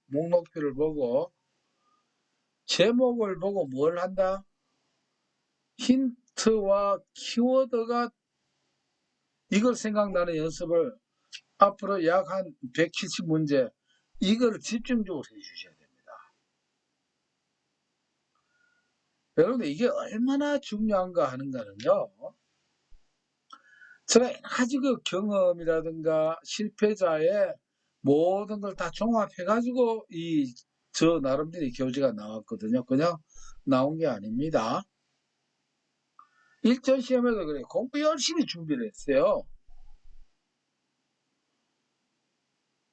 제목을 보고 뭘 한다? 힌트와 키워드가 이걸 생각나는 연습을 앞으로 약 한 170문제 이걸 집중적으로 해주셔야 됩니다. 여러분들 이게 얼마나 중요한가 하는가는요. 제가 아주 그 경험이라든가 실패자의 모든 걸 다 종합해가지고 저 나름대로 교재가 나왔거든요. 그냥 나온 게 아닙니다. 일전 시험에도 그래 공부 열심히 준비를 했어요.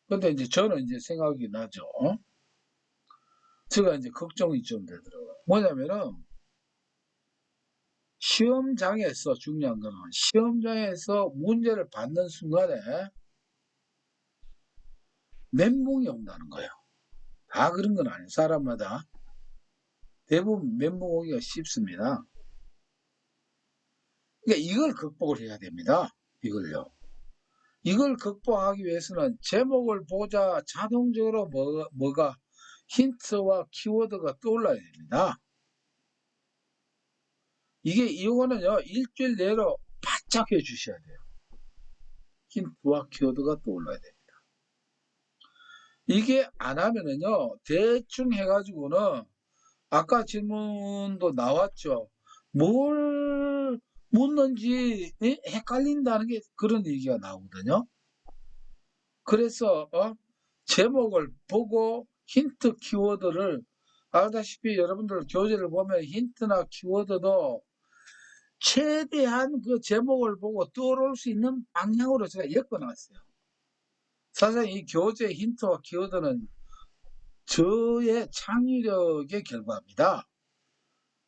근데 이제 저는 이제 생각이 나죠. 제가 이제 걱정이 좀 되더라고요. 뭐냐면은 시험장에서 중요한 거는 시험장에서 문제를 받는 순간에 멘붕이 온다는 거예요. 다 그런 건 아니에요. 사람마다 대부분 멘붕 오기가 쉽습니다. 그러니까 이걸 극복을 해야 됩니다. 이걸요. 이걸 극복하기 위해서는 제목을 보자 자동적으로 뭐가 힌트와 키워드가 떠올라야 됩니다. 이거는요, 일주일 내로 바짝 해 주셔야 돼요. 힌트와 키워드가 떠올라야 됩니다. 이게 안 하면은요, 대충 해가지고는, 아까 질문도 나왔죠. 뭘 묻는지 헷갈린다는 게 그런 얘기가 나오거든요. 그래서, 제목을 보고 힌트 키워드를, 알다시피 여러분들 교재를 보면 힌트나 키워드도 최대한 그 제목을 보고 떠오를 수 있는 방향으로 제가 엮어놨어요. 사실 이 교재 힌트와 키워드는 저의 창의력의 결과입니다.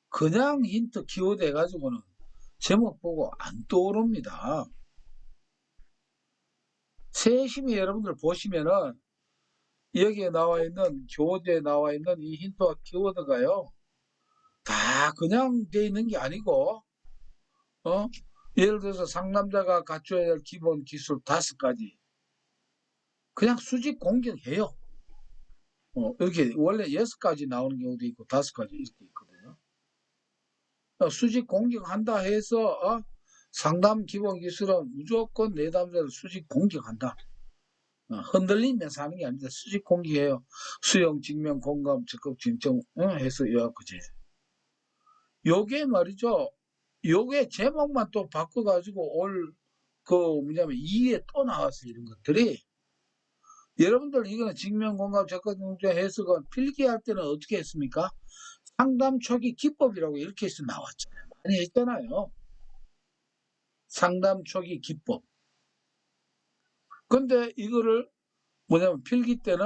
그냥 힌트 키워드 해가지고는 제목 보고 안 떠오릅니다. 세심히 여러분들 보시면은 여기에 나와 있는, 교재에 나와 있는 이 힌트와 키워드가요, 다 그냥 돼 있는 게 아니고, 예를 들어서 상남자가 갖춰야 할 기본 기술 5가지. 그냥 수직 공격해요. 이렇게 원래 6가지 나오는 경우도 있고 5가지 이렇게 있거든요. 수직 공격한다 해서 상담 기본 기술은 무조건 내담자를 수직 공격한다. 흔들리면서 하는 게 아니다. 수직 공격해요. 수용, 직면, 공감, 적극, 진정 해서 요약하지. 요게 말이죠. 요게 제목만 또 바꿔가지고 뭐냐면 2에 또 나왔어요. 이런 것들이. 여러분들 이거는 직면, 공감, 적극, 진정 해석은 필기할 때는 어떻게 했습니까? 상담 초기 기법이라고 이렇게 해서 나왔잖아요. 많이 했잖아요. 상담 초기 기법. 근데 이거를 뭐냐면 필기 때는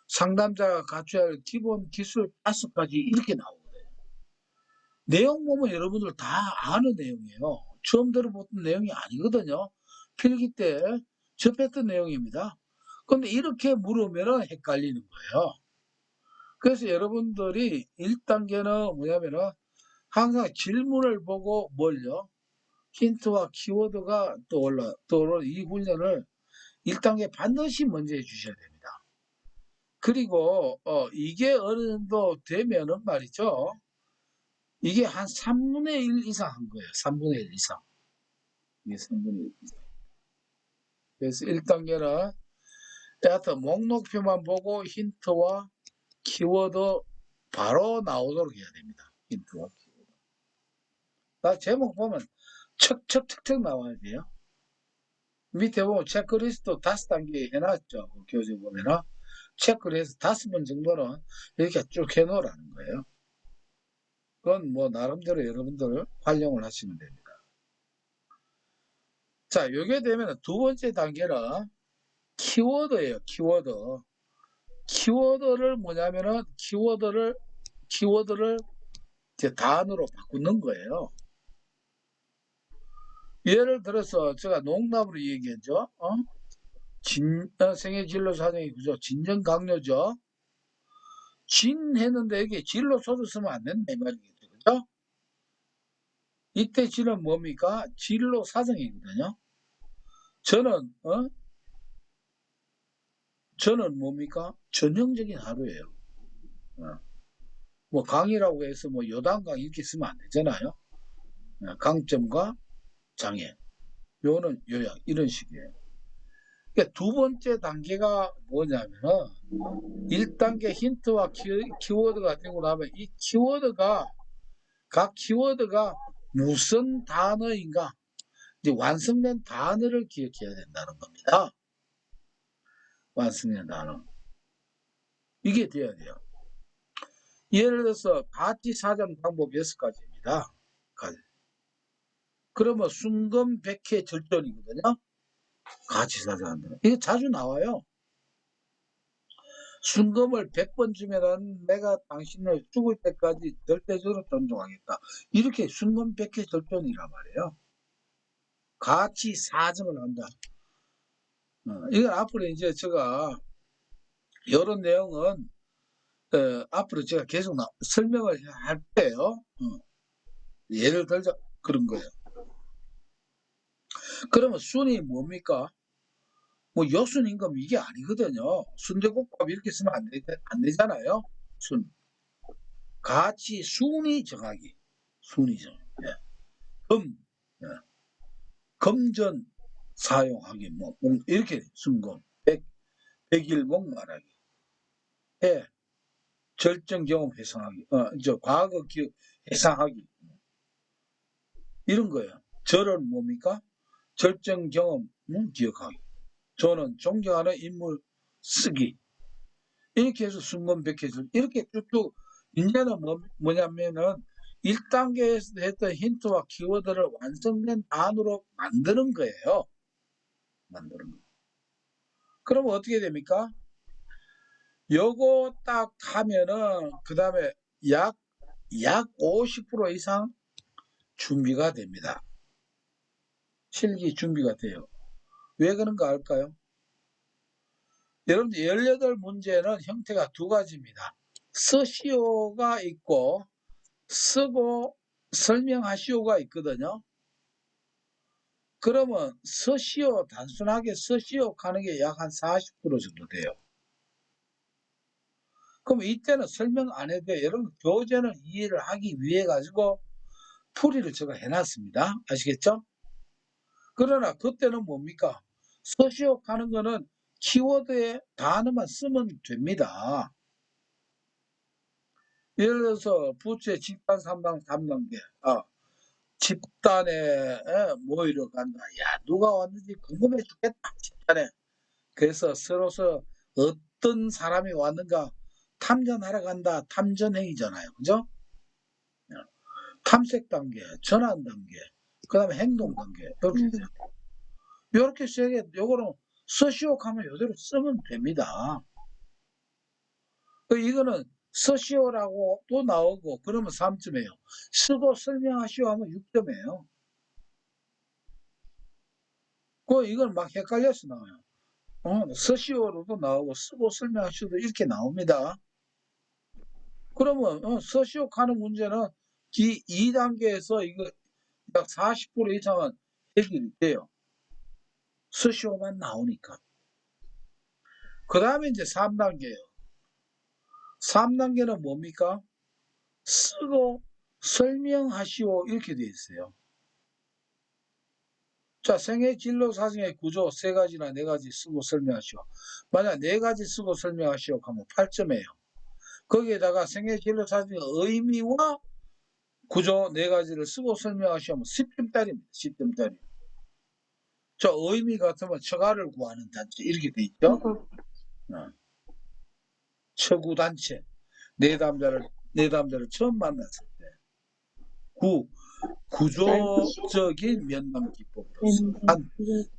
상담자가 갖춰야 할 기본 기술 5가지 이렇게 나오거든요. 내용 보면 여러분들 다 아는 내용이에요. 처음 들어보던 내용이 아니거든요. 필기 때 접했던 내용입니다. 근데 이렇게 물으면 헷갈리는 거예요. 그래서 여러분들이 1단계는 뭐냐면은 항상 질문을 보고 뭘요? 힌트와 키워드가 떠오르는 이 훈련을 1단계 반드시 먼저 해주셔야 됩니다. 그리고 이게 어느 정도 되면은 말이죠. 이게 한 3분의 1 이상 한 거예요. 3분의 1 이상. 이게 3분의 1 이상. 그래서 1단계는 하여튼 목록표만 보고 힌트와 키워드 바로 나오도록 해야 됩니다. 힌트와 키워드. 나 제목 보면 척척척척 나와야 돼요. 밑에 보면 체크리스트 5단계 해놨죠. 그 교재 보면은. 체크리스트 5번 정도는 이렇게 쭉 해놓으라는 거예요. 그건 뭐 나름대로 여러분들 활용을 하시면 됩니다. 자, 요게 되면 두 번째 단계는 키워드예요. 키워드. 키워드를 뭐냐면은 키워드를 이제 단어로 바꾸는 거예요. 예를 들어서 제가 농담으로 얘기했죠. 생애 진로 사정이 그죠. 진정 강요죠. 진 했는데 여기 진로 소도 쓰면 안 된다 이 말이겠죠. 그죠? 이때 진은 뭡니까? 진로 사정이거든요. 저는 뭡니까? 전형적인 하루예요. 뭐 강의라고 해서 뭐 요단강 이렇게 쓰면 안 되잖아요. 강점과 장애. 요는 요약 이런 식이에요. 그러니까 두 번째 단계가 뭐냐면은 1단계 힌트와 키워드가 되고 나면 이 각 키워드가 무슨 단어인가 이제 완성된 단어를 기억해야 된다는 겁니다. 완성된 단어. 이게 돼야 돼요. 예를 들어서 가치 사전 방법 6가지입니다. 그러면 순금 백회 절전이거든요. 가치 사전. 이게 자주 나와요. 순금을 100번 주면은 내가 당신을 죽을 때까지 절대적으로 존중하겠다. 이렇게 순금 백회 절전이란 말이에요. 가치 사정을 한다. 이건 앞으로 이제 제가 이런 내용은 앞으로 제가 계속 설명을 할 때요. 예를 들자 그런 거예요. 그러면 순이 뭡니까? 뭐 여순임금 이게 아니거든요. 순대국밥 이렇게 쓰면 안 되잖아요. 순. 같이 순위 정하기. 순위 정하기. 예. 금. 예. 금전 사용하기. 뭐 이렇게 순금. 백일목 말하기. 예. 절정 경험 회상하기. 과거 기억 회상하기. 이런 거예요. 절은 뭡니까? 절정 경험 기억하기. 저는 존경하는 인물 쓰기. 이렇게 해서 순금백해설 이렇게 쭉쭉 이제는 뭐냐면은 1단계에서 했던 힌트와 키워드를 완성된 단어로 만드는 거예요. 만드는 거. 그러면 어떻게 됩니까? 요거 딱 하면은 그 다음에 약 50% 이상 준비가 됩니다. 실기 준비가 돼요. 왜 그런가 할까요? 여러분들 18문제는 형태가 두 가지입니다. 쓰시오가 있고 쓰고 설명하시오가 있거든요. 그러면 쓰시오, 단순하게 쓰시오 하는 게 약 한 40% 정도 돼요. 그럼 이때는 설명 안 해도 돼요. 여러분 교재는 이해를 하기 위해 가지고 풀이를 제가 해놨습니다. 아시겠죠? 그러나 그때는 뭡니까? 쓰시오 하는 거는 키워드에 단어만 쓰면 됩니다. 예를 들어서 부채 집단 3단계. 집단에 모이러 간다. 야, 누가 왔는지 궁금해 죽겠다. 집단에. 그래서 서로서 어떤 사람이 왔는가 탐전하러 간다. 탐전행위잖아요. 그죠? 탐색 단계, 전환 단계, 그 다음에 행동 단계. 이렇게 돼요. 이렇게 세게, 요거는 서시오 하면 요대로 쓰면 됩니다. 이거는 서시오라고 또 나오고, 그러면 3점이에요. 쓰고 설명하시오 하면 6점이에요. 이건 막 헷갈려서 나와요. 서시오로도 나오고, 쓰고 설명하시오도 이렇게 나옵니다. 그러면, 서시오 하는 문제는 2단계에서 이거 약 40% 이상은 해결이 돼요. 서시오만 나오니까. 그 다음에 이제 3단계예요. 3단계는 뭡니까? 쓰고 설명하시오 이렇게 돼 있어요. 자, 생애 진로 사정의 구조 3가지나 4가지 쓰고 설명하시오. 만약 4가지 쓰고 설명하시오 하면 8점이에요. 거기에다가 생애 진로 사정의 의미와 구조 4가지를 쓰고 설명하시오 하면 10점짜리입니다. 10점짜리. 저 의미 같으면 처가를 구하는 단체 이렇게 돼 있죠. 처구단체. 내담자를 처음 만났을 때. 구조적인 면담 기법으로서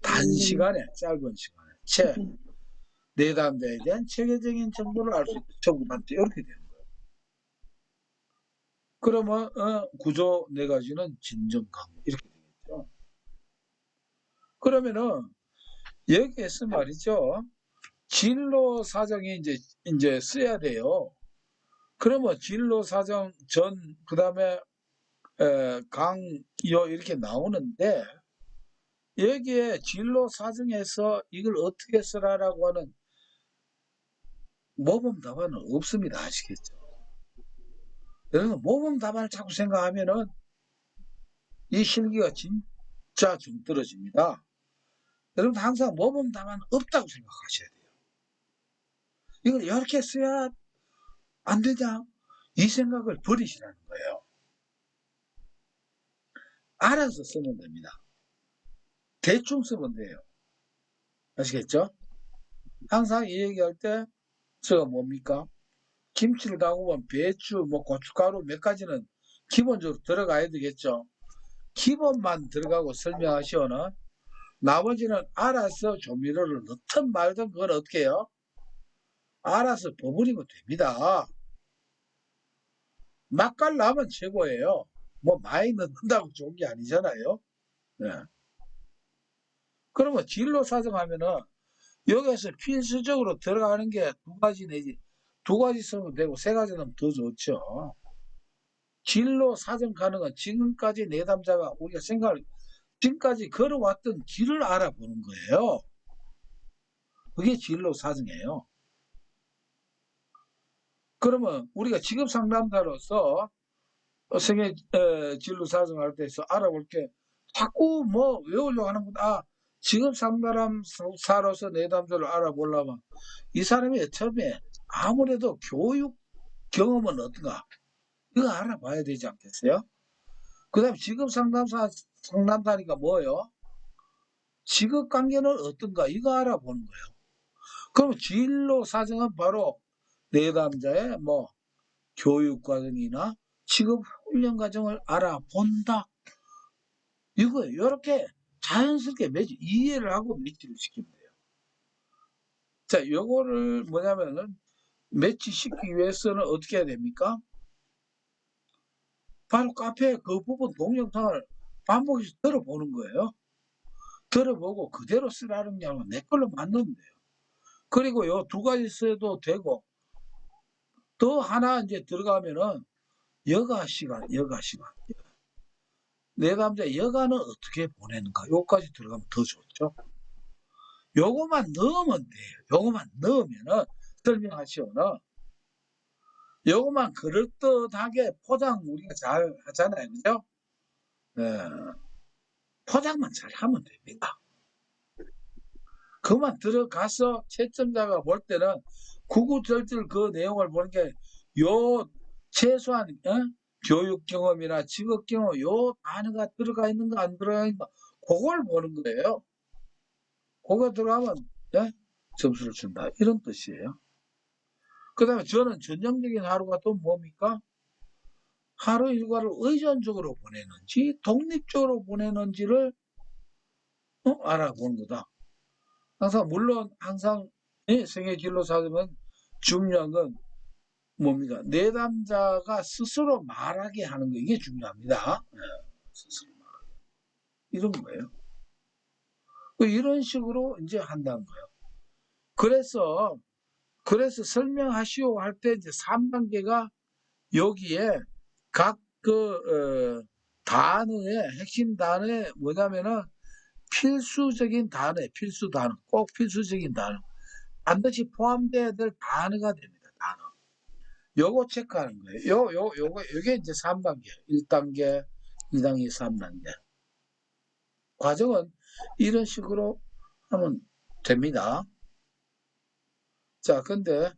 단시간에 짧은 시간에 내담자에 대한 체계적인 정보를 알 수 있다. 처구단체 이렇게 되는 거예요. 그러면 구조 4가지는 진정강의 이렇게 되겠죠. 그러면은 여기에서 말이죠. 진로 사정이 이제 써야 돼요. 그러면 진로 사정 전 그다음에 강요 이렇게 나오는데 여기에 진로 사정에서 이걸 어떻게 쓰라라고 하는 모범 답안은 없습니다. 아시겠죠? 여러분 모범 답안을 자꾸 생각하면은 이 실기가 진짜 좀 떨어집니다. 여러분 항상 모범 답안 없다고 생각하셔야 돼요. 이걸 이렇게 써야 안 되냐? 이 생각을 버리시라는 거예요. 알아서 쓰면 됩니다. 대충 쓰면 돼요. 아시겠죠? 항상 이 얘기할 때 제가 뭡니까? 김치를 담그면 배추, 고춧가루 몇 가지는 기본적으로 들어가야 되겠죠. 기본만 들어가고 설명하시오는 나머지는 알아서 조미료를 넣든 말든 그건 어떻게 해요? 알아서 버무리면 됩니다. 맛깔나면 최고예요. 많이 넣는다고 좋은 게 아니잖아요. 네. 그러면 진로 사정하면은 여기에서 필수적으로 들어가는 게 2가지 내지 2가지 쓰면 되고 3가지 넣으면 더 좋죠. 진로 사정 가능한 지금까지 내담자가 우리가 생각을 지금까지 걸어왔던 길을 알아보는 거예요. 그게 진로 사정이에요. 그러면 우리가 직업 상담사로서 생애 진로 사정할 때서 알아볼 게 자꾸 뭐 외우려고 하는 거다. 직업 상담사로서 내담자를 알아보려면 이 사람이 처음에 아무래도 교육 경험은 어떤가? 이거 알아봐야 되지 않겠어요? 그 다음에 직업 상담사니까 뭐예요? 직업 관계는 어떤가? 이거 알아보는 거예요. 그럼 진로 사정은 바로 내담자의 뭐 교육 과정이나 직업 훈련 과정을 알아본다. 이거예요. 이렇게 자연스럽게 이해를 하고 매치를 시키면 돼요. 자, 요거를 뭐냐면은 매치시키기 위해서는 어떻게 해야 됩니까? 바로 카페 그 부분 동영상을 반복해서 들어보는 거예요. 들어보고 그대로 쓰라는 게 아니라 내 걸로 만들면 돼요. 그리고 요 두 가지 써도 되고 또 하나 이제 들어가면은 여가 시간. 내담자 여가는 어떻게 보내는가? 요까지 들어가면 더 좋죠. 요거만 넣으면 돼요. 요거만 넣으면은 설명하시오나 요거만 그럴듯하게 포장 우리가 잘 하잖아요. 그죠? 예. 포장만 잘 하면 됩니다. 그만 들어가서 채점자가 볼 때는 구구절절 그 내용을 보는 게 요 최소한 교육 경험이나 직업 경험 요 단어가 들어가 있는가 안 들어가 있는가 그걸 보는 거예요. 그거 들어가면 점수를 준다 이런 뜻이에요. 그 다음에 저는 전형적인 하루가 또 뭡니까? 하루 일과를 의존적으로 보내는지 독립적으로 보내는지를 알아보는 거다. 물론 항상 생애 진로 사정은 중요한 건 뭡니까? 내담자가 스스로 말하게 하는 거 이게 중요합니다. 스스로 말하게. 이런 거예요. 이런 식으로 이제 한다는 거예요. 그래서 설명하시오 할 때 이제 3단계가 여기에 각 단어의 핵심 단어에 뭐냐면은 필수적인 단어, 꼭 필수적인 단어. 반드시 포함돼야 될 단어가 됩니다. 단어. 요거 체크하는 거예요. 요게 이제 3단계. 1단계, 2단계, 3단계. 과정은 이런 식으로 하면 됩니다. 자, 근데,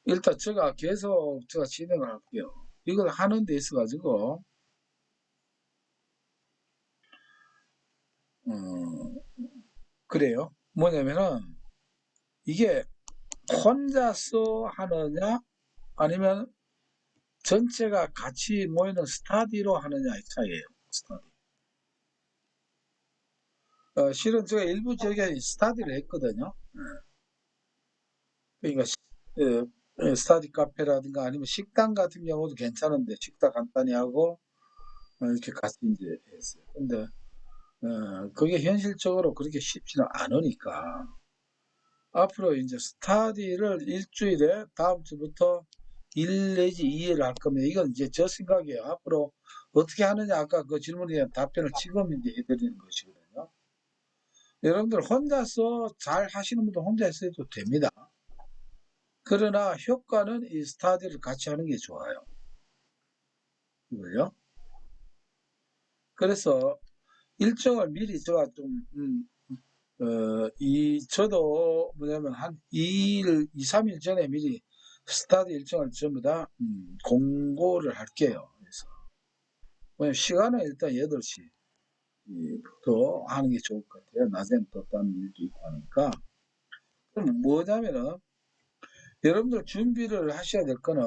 일단 제가 계속 진행을 할게요. 이걸 하는 데 있어가지고, 그래요. 뭐냐면은, 이게 혼자서 하느냐, 아니면 전체가 같이 모이는 스타디로 하느냐의 차이예요. 스타디. 실은 제가 일부 지역에 스타디를 했거든요. 그러니까 스타디 카페라든가 아니면 식당 같은 경우도 괜찮은데 식당 간단히 하고 이렇게 같이 이제 했어요. 근데 그게 현실적으로 그렇게 쉽지는 않으니까 앞으로 이제 스타디를 일주일에 다음 주부터 1 내지 2일 할 거면 이건 이제 저 생각이에요. 앞으로 어떻게 하느냐 아까 그 질문에 대한 답변을 지금 이제 해드리는 것이거든요. 여러분들 혼자서 잘 하시는 분들 혼자 했어도 됩니다. 그러나 효과는 이 스타디를 같이 하는 게 좋아요. 이거요. 그래서 일정을 미리 제가 좀 저도 뭐냐면 한 2일, 2, 3일 전에 미리 스타디 일정을 전부 다 공고를 할게요. 그래서 왜냐면 시간은 일단 8시부터 하는 게 좋을 것 같아요. 낮에는 또 다른 일도 있고 하니까. 그럼 뭐냐면은 여러분들 준비를 하셔야 될 거는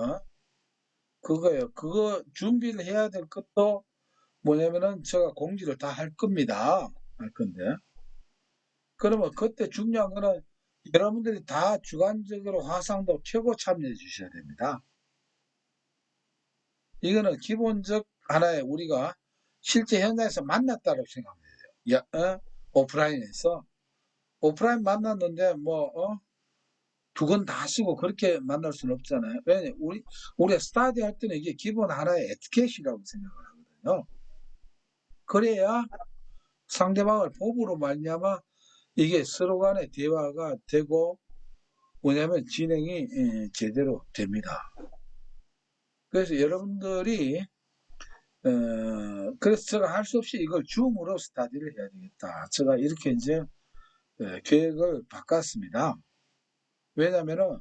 그거예요. 그거 준비를 해야 될 것도 뭐냐면은 제가 공지를 다 할 겁니다. 할 건데. 그러면 그때 중요한 거는 여러분들이 다 주관적으로 화상도 켜고 참여해 주셔야 됩니다. 이거는 기본적 하나의 우리가 실제 현장에서 만났다고 생각하면 돼요. 오프라인에서. 오프라인 만났는데 두 건 다 쓰고 그렇게 만날 수는 없잖아요. 왜냐면 우리가 스타디 할 때는 이게 기본 하나의 에티켓이라고 생각을 하거든요. 그래야 상대방을 봄으로 말미암아 이게 서로 간의 대화가 되고 뭐냐면 진행이 제대로 됩니다. 그래서 여러분들이 그래서 제가 할 수 없이 이걸 줌으로 스타디를 해야 되겠다. 제가 이렇게 이제 계획을 바꿨습니다. 왜냐면은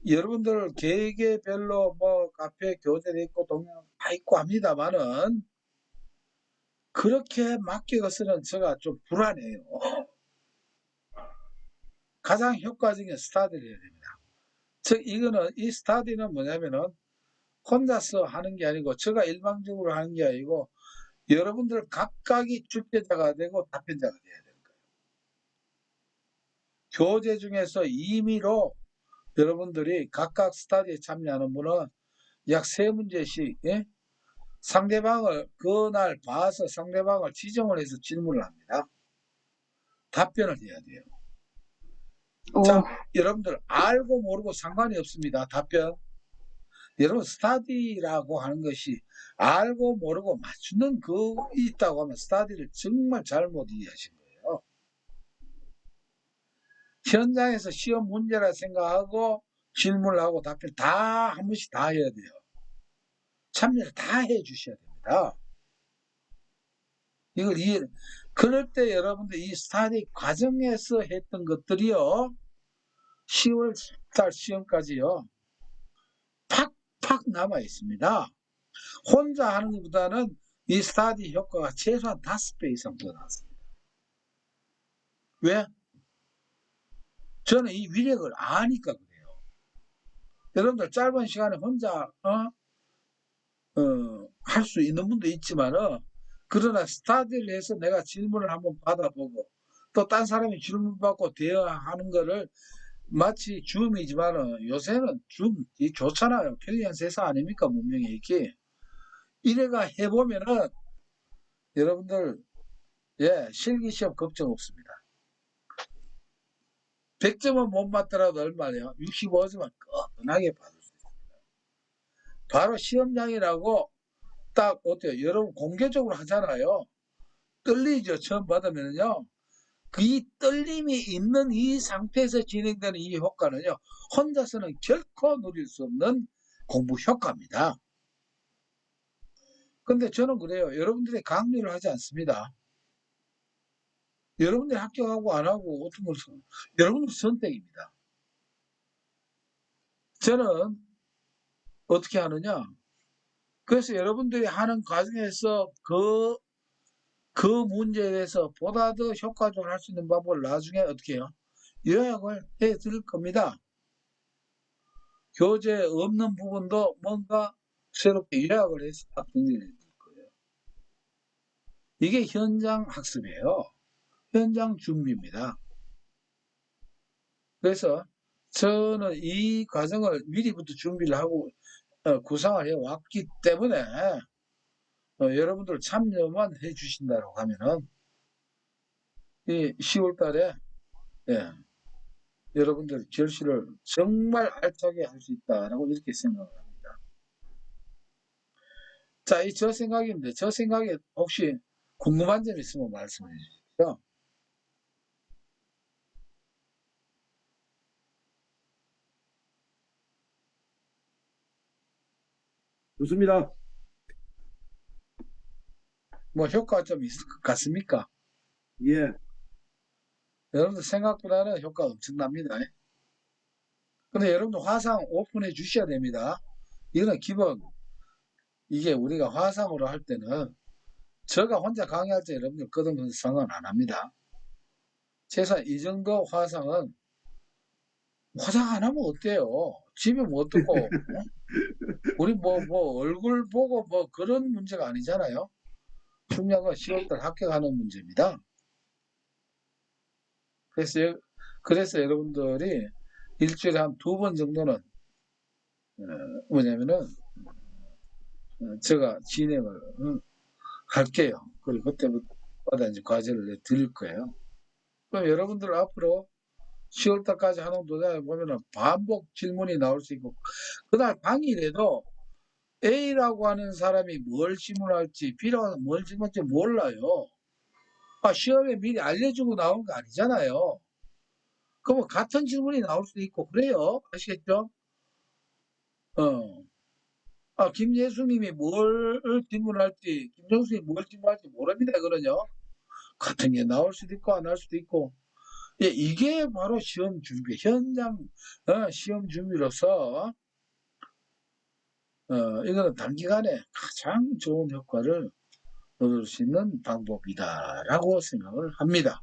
여러분들 개개별로 뭐 카페 교재도 있고 동영 다 있고 합니다만은 그렇게 맡겨서는 제가 좀 불안해요. 가장 효과적인 스타디를 해야 됩니다. 즉 이거는 이 스타디는 뭐냐면은 혼자서 하는 게 아니고 제가 일방적으로 하는 게 아니고 여러분들 각각이 주체자가 되고 답변자가 돼야 되는 거예요. 교재 중에서 임의로 여러분들이 각각 스타디에 참여하는 분은 약 3문제씩 상대방을 그날 봐서 상대방을 지정을 해서 질문을 합니다. 답변을 해야 돼요. 자, 오, 여러분들 알고 모르고 상관이 없습니다. 답변. 여러분 스타디라고 하는 것이 알고 모르고 맞추는 그 있다고 하면 스타디를 정말 잘못 이해하신 거예요. 현장에서 시험 문제라 생각하고 질문을 하고 답변 다 한 번씩 다 해야 돼요. 참여를 다 해 주셔야 됩니다. 이걸 이해, 그럴 때 여러분들 이 스타디 과정에서 했던 것들이요, 10월 달 시험까지요, 팍팍 남아 있습니다. 혼자 하는 것보다는 이 스타디 효과가 최소한 5배 이상 더 나왔습니다. 왜? 저는 이 위력을 아니까 그래요. 여러분들 짧은 시간에 혼자 할 수 있는 분도 있지만은 그러나 스타디를 해서 내가 질문을 한번 받아보고 또 딴 사람이 질문 받고 대화하는 거를 마치 줌이지만은 요새는 줌이 좋잖아요. 편리한 세상 아닙니까? 문명의 있기. 이래가 해보면은 여러분들 실기시험 걱정 없습니다. 100점은 못 맞더라도 얼마예요? 65점은 끈끈하게 받을 수 있습니다. 바로 시험장이라고 딱 어때요? 여러분 공개적으로 하잖아요. 떨리죠. 처음 받으면요. 이 떨림이 있는 이 상태에서 진행되는 이 효과는요. 혼자서는 결코 누릴 수 없는 공부 효과입니다. 근데 저는 그래요. 여러분들이 강요를 하지 않습니다. 여러분들이 합격하고 안 하고 어떤 걸 여러분들 선택입니다. 저는 어떻게 하느냐. 그래서 여러분들이 하는 과정에서 그 문제에 대해서 보다 더 효과적으로 할 수 있는 방법을 나중에 어떻게 해요? 요약을 해 드릴 겁니다. 교재에 없는 부분도 뭔가 새롭게 요약을 해서 딱 정리해 드릴 거예요. 이게 현장 학습이에요. 현장 준비입니다. 그래서 저는 이 과정을 미리부터 준비를 하고 구상을 해왔기 때문에 여러분들 참여만 해주신다고 하면은 이 10월 달에 여러분들 결실을 정말 알차게 할 수 있다라고 이렇게 생각을 합니다. 자, 이 저 생각인데 저 생각에 혹시 궁금한 점 있으면 말씀해 주십시오. 좋습니다. 뭐 효과가 좀 있을 것 같습니까? 예, 여러분들 생각보다는 효과가 엄청납니다. 근데 여러분들 화상 오픈해 주셔야 됩니다. 이거는 기본. 이게 우리가 화상으로 할 때는 제가 혼자 강의할 때 여러분들 끄덕여서 상관 안 합니다. 최소한 이 정도 화상 안 하면 어때요? 집에 뭐 듣고 우리 뭐 얼굴 보고 뭐 그런 문제가 아니잖아요. 중요한 건 10월달 합격하는 문제입니다. 그래서 여러분들이 일주일에 한 2번 정도는 뭐냐면은 제가 진행을 할게요. 그리고 그때마다 이제 과제를 드릴 거예요. 그럼 여러분들 앞으로 10월달까지 하는 도장에 보면은 반복 질문이 나올 수 있고 그날 당일에도 A라고 하는 사람이 뭘 질문할지, B라고 하는 뭘 질문할지 몰라요. 시험에 미리 알려주고 나온 거 아니잖아요. 그러면 같은 질문이 나올 수도 있고 그래요. 아시겠죠? 김예수님이 뭘 질문할지, 김정수님이 뭘 질문할지 모릅니다. 그러냐? 같은 게 나올 수도 있고 안 할 수도 있고. 예, 이게 바로 시험 준비, 현장 시험 준비로서 이거는 단기간에 가장 좋은 효과를 얻을 수 있는 방법이다라고 생각을 합니다.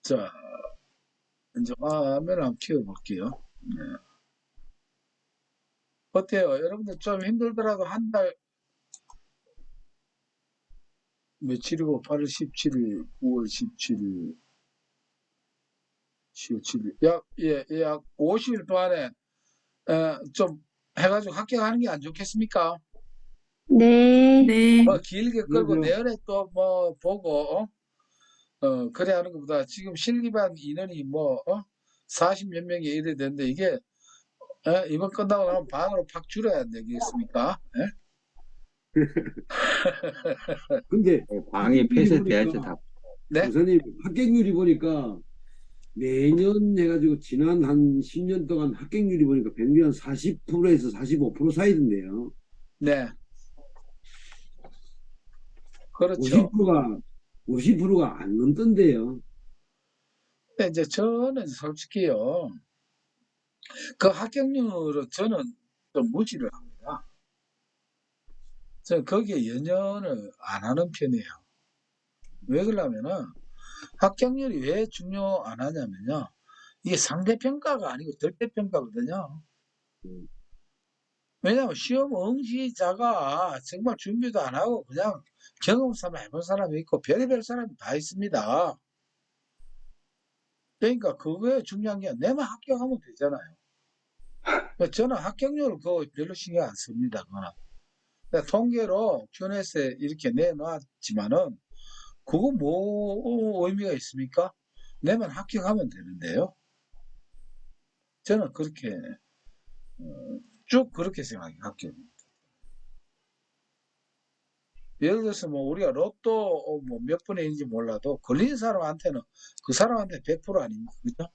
자, 이제 화면 한번 키워볼게요. 네. 어때요? 여러분들 좀 힘들더라도 한 달 며칠이고 8월 17일, 9월 17일, 10월 7일 약 50일 동안에 좀 해가지고 합격하는 게 안 좋겠습니까? 네. 네. 길게 끌고 그러죠. 내년에 또 뭐 보고 그래 하는 것보다 지금 실기반 인원이 40몇 명이 이래 되는데 이게 이번 끝나고 나면 반으로 팍 줄여야 되겠습니까? 근데 방이 합격률이 폐쇄돼야죠, 보니까 다. 네? 목사님 합격률이 보니까 매년 해가지고 지난 한 10년 동안 합격률이 보니까 평균 한 40%에서 45% 사이던데요. 네. 그렇죠. 50%가 안 넘던데요. 근데 이제 저는 솔직히요. 그 합격률은 저는 좀 무시를 합니다. 저는 거기에 연연을 안 하는 편이에요. 왜 그러냐면은 합격률이 왜 중요 안 하냐면요. 이게 상대평가가 아니고 절대평가거든요. 왜냐하면 시험 응시자가 정말 준비도 안 하고 그냥 경험 삼아 해본 사람이 있고 별의별 사람이 다 있습니다. 그러니까 그거에 중요한 게 내만 합격하면 되잖아요. 저는 합격률을 그거 별로 신경 안 씁니다. 그거는. 그러니까 통계로 QNS에 이렇게 내놨지만은 그거 뭐 의미가 있습니까? 내만 합격하면 되는데요. 저는 그렇게 쭉 그렇게 생각해요. 합격. 예를 들어서 뭐 우리가 로또 뭐 몇 분의인지 몰라도 걸린 사람한테는 그 사람한테 100% 아닙니까? 그죠?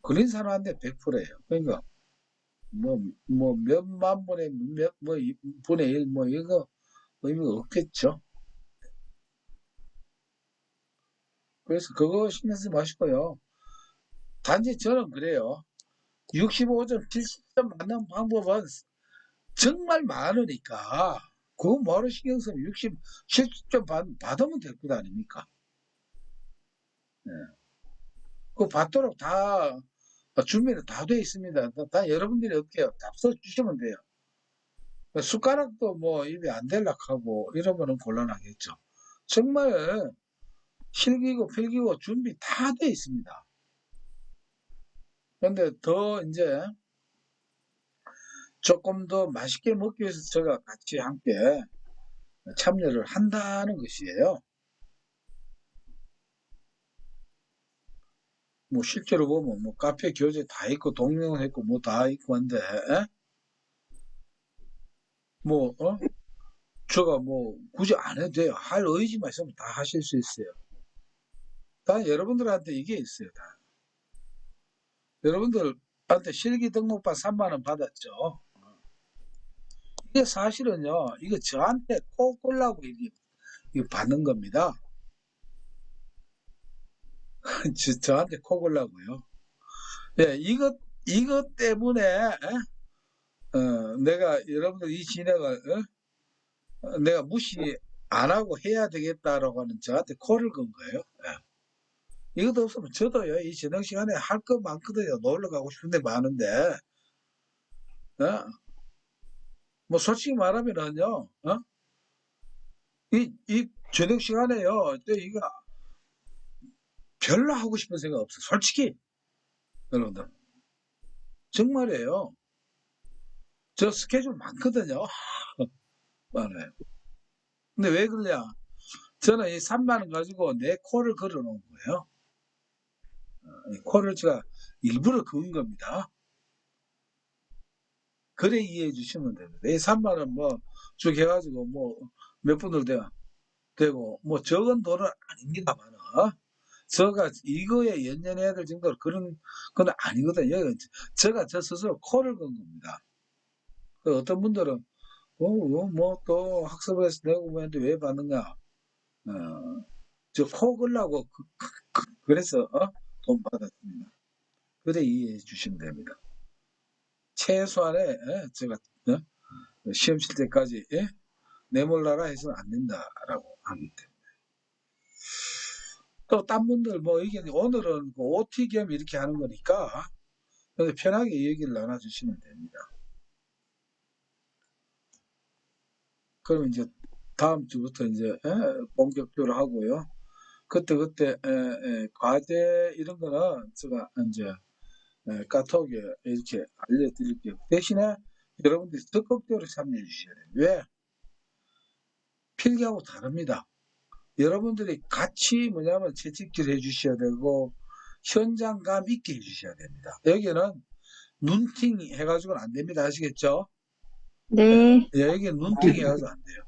걸린 사람한테 100%예요. 그러니까 뭐 몇만 분의 뭐 분의 1 뭐 이거 의미가 없겠죠. 그래서 그거 신경 쓰지 마시고요. 단지 저는 그래요. 65점, 70점 맞는 방법은 정말 많으니까 그거 뭐로 신경 쓰면 60, 70점 받으면 될 것 아닙니까? 네. 그거 받도록 다 준비는 다 돼 있습니다. 다 여러분들이 어떻게 해요? 다 써주시면 돼요. 숟가락도 뭐 입에 안 대락하고 이러면은 곤란하겠죠. 정말 실기고 필기고 준비 다 돼 있습니다. 그런데 더 이제 조금 더 맛있게 먹기 위해서 제가 같이 함께 참여를 한다는 것이에요. 뭐 실제로 보면 뭐 카페 교재 다 있고 동영했고 뭐 다 있고 한데 뭐 제가 뭐 굳이 안 해도 돼요. 할 의지만 있으면 다 하실 수 있어요. 다 여러분들한테 이게 있어요. 다. 여러분들한테 실기 등록반 3만 원 받았죠. 이게 사실은요. 이거 저한테 코 꼴라고 이거 받는 겁니다. 저한테 코 골라고요. 예, 이것 때문에 내가 여러분들 이 진행을 내가 무시 안 하고 해야 되겠다라고 하는 저한테 코를 건 거예요. 예. 이것도 없으면 저도요 이 진행 시간에 할 거 많거든요. 놀러 가고 싶은데 많은데 뭐 솔직히 말하면은요 이 저녁 시간에요 이거 별로 하고 싶은 생각 없어. 솔직히 여러분들 정말이에요. 저 스케줄 많거든요. 많아요. 근데 왜 그러냐? 저는 이 3만 원 가지고 내 코를 걸어 놓은 거예요. 이 코를 제가 일부러 그은 겁니다. 그래 이해해 주시면 됩니다. 이 3만 원 뭐 쭉 해가지고 뭐 몇 분을 되고 뭐 적은 돈은 아닙니다만은 저가 이거에 연연해야 될 정도로 그런 건 아니거든요. 제가 저 스스로 코를 건 겁니다. 어떤 분들은 뭐 또 학습을 해서 내고 뭐는데 왜 받는가? 저 코 걸라고 그래서 돈 받았습니다. 그래 이해해 주시면 됩니다. 최소한의 제가 시험 칠 때까지 내몰라라 해서는 안 된다라고 하기 때문에. 또 딴 분들 뭐 의견이 오늘은 그 OT 겸 이렇게 하는 거니까 편하게 얘기를 나눠주시면 됩니다. 그럼 이제 다음 주부터 이제 본격적으로 하고요. 그때 과제 이런 거는 제가 이제 카톡에 이렇게 알려드릴게요. 대신에 여러분들이 적극적으로 참여해 주셔야 돼요. 왜? 필기하고 다릅니다. 여러분들이 같이 뭐냐면 채찍질 해 주셔야 되고 현장감 있게 해 주셔야 됩니다. 여기는 눈팅 해가지고는 안 됩니다. 아시겠죠? 네. 여기는 눈팅 해가지고 안 돼요.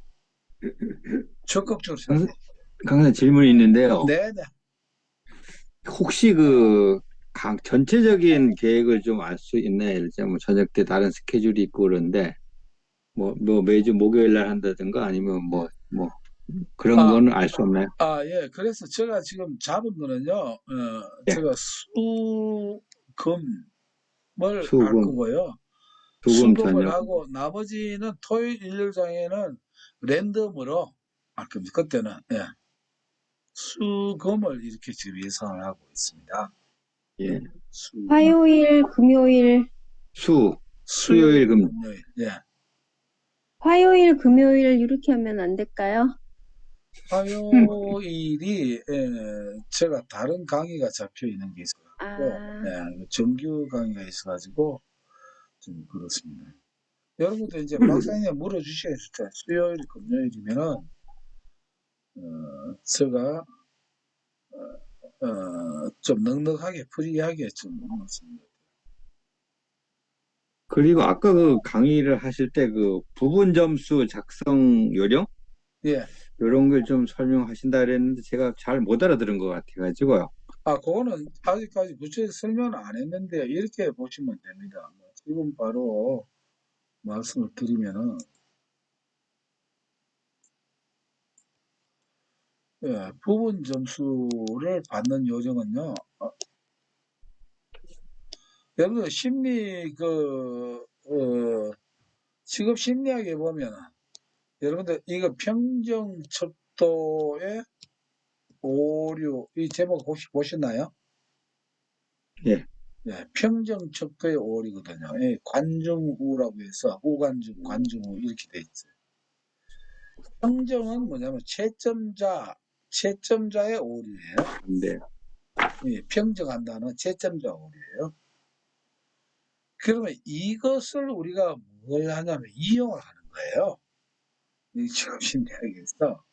적극적으로 참여해 주셔야 돼요. 강사 질문이 있는데요. 네네. 혹시 전체적인 계획을 좀 알 수 있나요? 예를 들면 뭐 저녁 때 다른 스케줄이 있고 그런데 뭐 매주 목요일 날 한다든가 아니면 뭐 그런 아, 거는 알 수 없나요? 예. 그래서 제가 지금 잡은 거는요, 예, 제가 수금을 할 수금, 거고요. 수금 수금을 저녁. 하고 나머지는 토요일, 일요일 장에는 랜덤으로 할 겁니다. 그때는 수금을 이렇게 지금 예상을 하고 있습니다. 예, 수, 화요일, 금요일, 수요일, 수요일, 금, 금요일. 화요일, 금요일 이렇게 하면 안 될까요? 화요일이 제가 다른 강의가 잡혀 있는 게 있어가지고 아, 정규 강의가 있어가지고 좀 그렇습니다. 여러분도 이제 박사님 물어주셔야죠. 수요일, 금요일이면은 제가 좀 넉넉하게 프리하게 좀 넣었습니다. 그리고 아까 그 강의를 하실 때 그 부분 점수 작성 요령? 예. 이런 걸 좀 설명하신다 그랬는데 제가 잘 못 알아들은 것 같아가지고요. 그거는 아직까지 구체적으로 설명을 안 했는데 이렇게 보시면 됩니다. 지금 바로 말씀을 드리면은 부분 점수를 받는 요령은요. 여러분들 심리 직업 심리학에 보면 여러분들 이거 평정 척도의 오류 이 제목 혹시 보셨나요? 예, 평정 척도의 오류거든요. 관중우라고 해서 우관중, 관중우 이렇게 돼 있어요. 평정은 뭐냐면 채점자의 오류예요. 네. 평정한다는 채점자 오류예요. 그러면 이것을 우리가 뭘 하냐면 이용을 하는 거예요. 이 직업 심리학에서.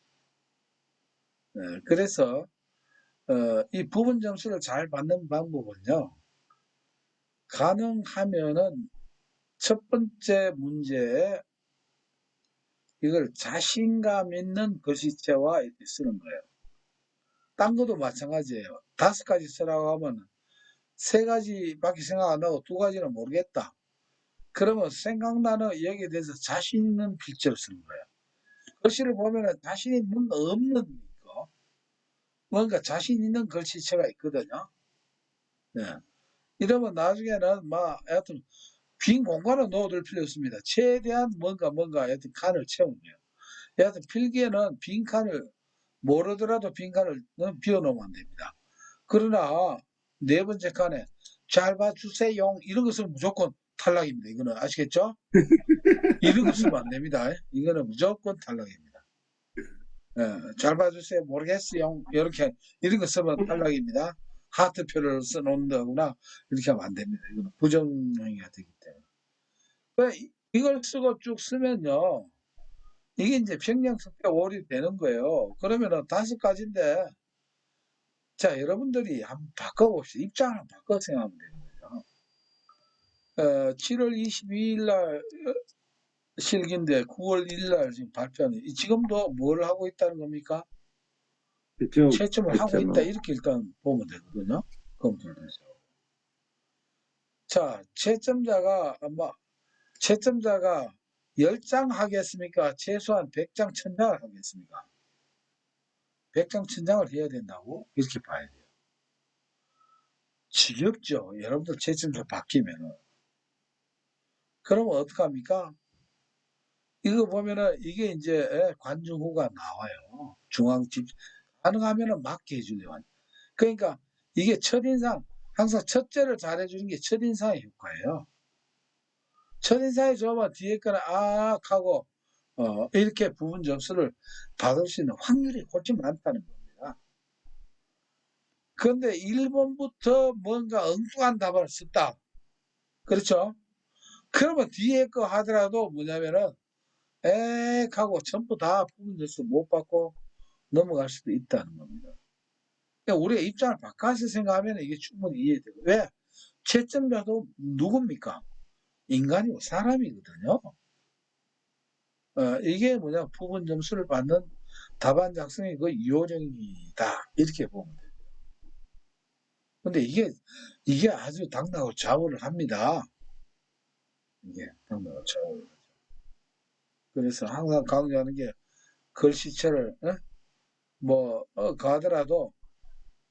그래서 이 부분 점수를 잘 받는 방법은요. 가능하면은 첫 번째 문제에 이걸 자신감 있는 글씨체와 이렇게 쓰는 거예요. 딴 것도 마찬가지예요. 5가지 쓰라고 하면 3가지밖에 생각 안 나고 2가지는 모르겠다. 그러면 생각나는 여기에 대해서 자신 있는 필체를 쓰는 거예요. 글씨를 보면은 자신이 뭔가 없는 거, 뭔가 자신 있는 글씨체가 있거든요. 이러면 나중에는 하여튼 빈 공간을 넣어둘 필요 없습니다. 최대한 뭔가 하여튼 칸을 채우면 여하튼 필기에는 빈칸을 모르더라도 빈칸을 비워놓으면 안 됩니다. 그러나 4번째 칸에 잘 봐주세요 이런 것은 무조건 탈락입니다. 이거는 아시겠죠? 이런 거 쓰면 안 됩니다. 이거는 무조건 탈락입니다. 잘 봐주세요 모르겠어요 이렇게 이런 거 쓰면 탈락입니다. 하트표를 써놓는다거나 이렇게 하면 안 됩니다. 이거는 부정행위가 되기 때문에 이걸 쓰고 쭉 쓰면요 이게 이제 평양석대 오류 되는 거예요. 그러면은 5가지인데 자 여러분들이 한번 바꿔봅시다. 입장을 한번 바꿔 생각하면 되는 거예요. 7월 22일 날 실기인데 9월 1일 날 지금 발표하는, 지금도 뭘 하고 있다는 겁니까? 그렇죠. 채점을 하고 채점을. 있다, 이렇게 일단 보면 되거든요. 검토돼서. 자, 채점자가 10장 하겠습니까? 최소한 100장, 1000장을 하겠습니까? 100장, 1000장을 해야 된다고? 이렇게 봐야 돼요. 지겹죠? 여러분들 채점자 바뀌면은. 그러면 어떡합니까? 이거 보면은 이게 이제 관중후가 나와요. 중앙집, 가능하면은 맞게 해주려고 하니. 그러니까 이게 첫인상, 항상 첫째를 잘해주는 게 첫인상의 효과예요. 첫인상이 좋으면 뒤에 거는 하고 이렇게 부분 점수를 받을 수 있는 확률이 훨씬 많다는 겁니다. 그런데 1번부터 뭔가 엉뚱한 답을 썼다. 그렇죠? 그러면 뒤에 거 하더라도 뭐냐면은 하고 전부 다 부분 점수 못 받고 넘어갈 수도 있다는 겁니다. 그러니까 우리가 입장을 바꿔서 생각하면 이게 충분히 이해되고. 왜? 채점자도 누굽니까? 인간이고 사람이거든요. 이게 뭐냐, 부분 점수를 받는 답안 작성의 그 요령이다, 이렇게 보면 돼요. 근데 이게 아주 당당하고 좌우를 합니다. 이게 당당하고 좌우를 하죠. 그래서 항상 강조하는 게 글씨체를 가더라도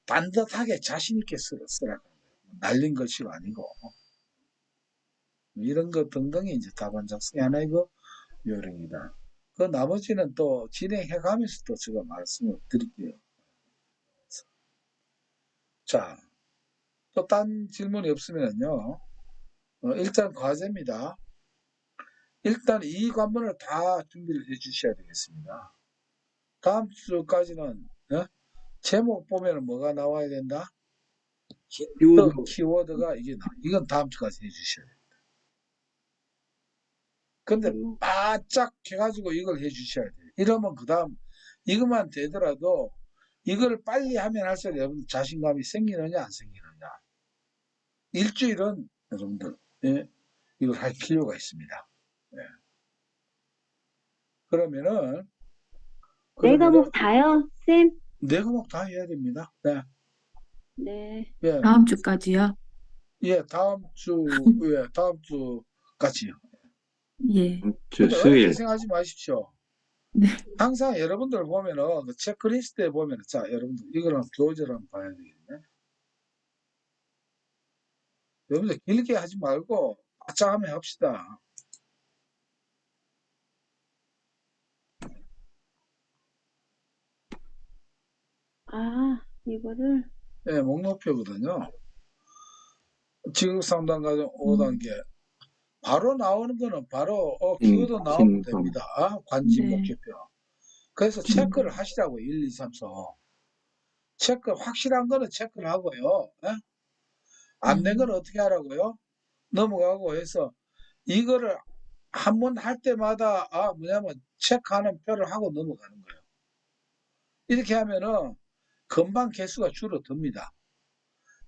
반듯하게 자신 있게 쓰라. 날린 글씨가 아니고 이런 것 등등이 이제 답안 작성의 하나의 그 요령이다. 그 나머지는 또 진행해가면서 또 제가 말씀을 드릴게요. 자, 또 딴 질문이 없으면요. 일단 과제입니다. 일단 이 관문을 다 준비를 해 주셔야 되겠습니다. 다음 주까지는 제목 보면 뭐가 나와야 된다? 키워드가 이건 다음 주까지 해 주셔야 돼요. 근데 바짝 해가지고 이걸 해 주셔야 돼요. 이러면 그 다음 이것만 되더라도 이걸 빨리 하면 할수록 여러분 자신감이 생기느냐 안 생기느냐. 일주일은 여러분들 이걸 할 필요가 있습니다. 그러면은 네 과목 다요, 쌤? 네 과목 다 해야 됩니다. 네. 네. 예. 다음 주까지요? 예, 다음 주까지요. 예. 근데 수요일. 어렵게 생각하지 마십시오. 네. 항상 여러분들 보면은 그 체크리스트에 보면은, 자, 여러분들 이거랑 교재를 한번 봐야 되겠네. 여러분들 길게 하지 말고 바짝 하면 합시다. 이거를. 예, 목록표거든요. 지극상단 과정 5단계. 바로 나오는 거는 바로 키워드 나오면 됩니다. 관지 네. 목표표. 그래서 체크를 하시라고 1, 2, 3, 4. 체크 확실한 거는 체크를 하고요. 안 된 거는 어떻게 하라고요? 넘어가고 해서 이거를 한 번 할 때마다 뭐냐면 체크하는 표를 하고 넘어가는 거예요. 이렇게 하면은 금방 개수가 줄어듭니다.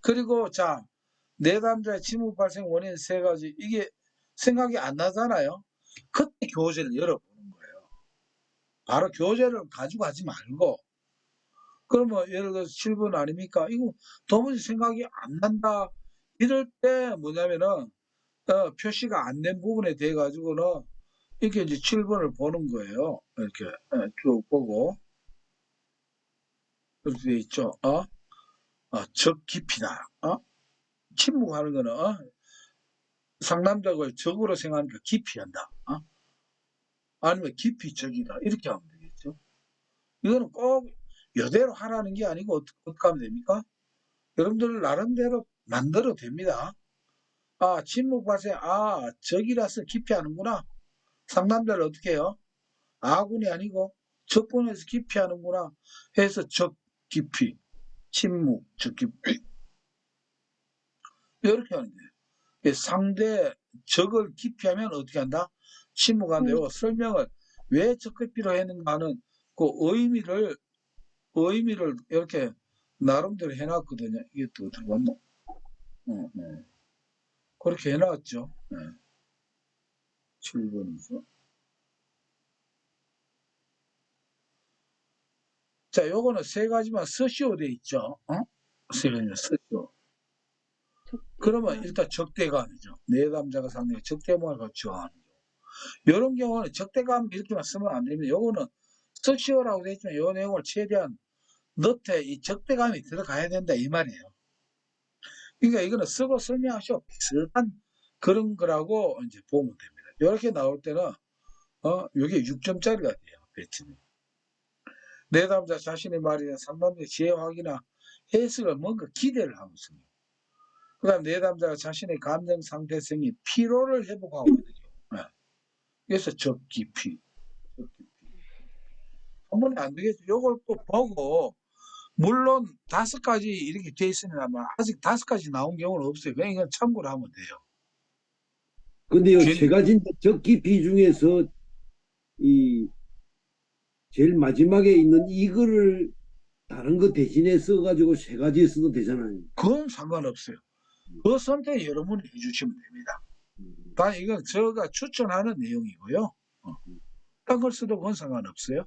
그리고 자, 내담자의 침묵 발생 원인 3가지, 이게 생각이 안 나잖아요. 그때 교재를 열어보는 거예요. 바로 교재를 가지고 하지 말고, 그러면 예를 들어서 7번 아닙니까? 이거 도무지 생각이 안 난다. 이럴 때 뭐냐면은 표시가 안 된 부분에 대해 가지고는 이렇게 이제 7번을 보는 거예요. 이렇게 쭉 보고 이렇게 돼 있죠. 적 깊이다. 침묵하는 거는 상남자가 적으로 생각하니까 깊이 한다. 아니면 깊이 적이다. 이렇게 하면 되겠죠. 이거는 꼭 이대로 하라는 게 아니고 어떻게 하면 됩니까? 여러분들 나름대로 만들어도 됩니다. 침묵 발생, 적이라서 깊이 하는구나. 상남자를 어떻게 해요? 아군이 아니고 적군에서 깊이 하는구나 해서 적 깊이, 침묵, 적 깊이. 이렇게 하는 거예요. 상대 적을 깊이 하면 어떻게 한다? 침묵한대요. 설명을 왜 적 깊이로 했는가 하는 그 의미를 이렇게 나름대로 해놨거든요. 이게 또 어떻게 봤노? 그렇게 해놨죠. 7번이죠. 자, 요거는 세 가지만 서시오 돼 있죠. 세 가지만 서시오. 그러면 일단 적대감이죠. 내담자가 상당히 적대감을 갖추어하는 경우. 이런 경우는 적대감 이렇게만 쓰면 안 됩니다. 요거는 서시오라고 되어 있지만 요 내용을 최대한 너트에 이 적대감이 들어가야 된다 이 말이에요. 그러니까 이거는 쓰고 설명하시오. 비슷한 그런 거라고 이제 보면 됩니다. 이렇게 나올 때는 이게 6점짜리가 돼요. 배치는. 내담자 자신의 말이나 상담자의 지혜 확인이나 해석을 뭔가 기대를 하고 있습니다. 그 다음 내담자가 자신의 감정 상태성이 피로를 회복하고 있는 경우. 그래서 적기피. 한 번에 안 되겠죠. 요걸 또 보고 물론 5가지 이렇게 돼 있으면 아마 아직 5가지 나온 경우는 없어요. 그냥 이건 참고를 하면 돼요. 근데 요 괜히- 세 가지 적기피 중에서 이 제일 마지막에 있는 이거를 다른 거 대신에 써가지고 세 가지 써도 되잖아요. 그건 상관없어요. 그 선택 여러분이 해주시면 됩니다. 단 이건 제가 추천하는 내용이고요. 딴 걸 써도 그건 상관없어요.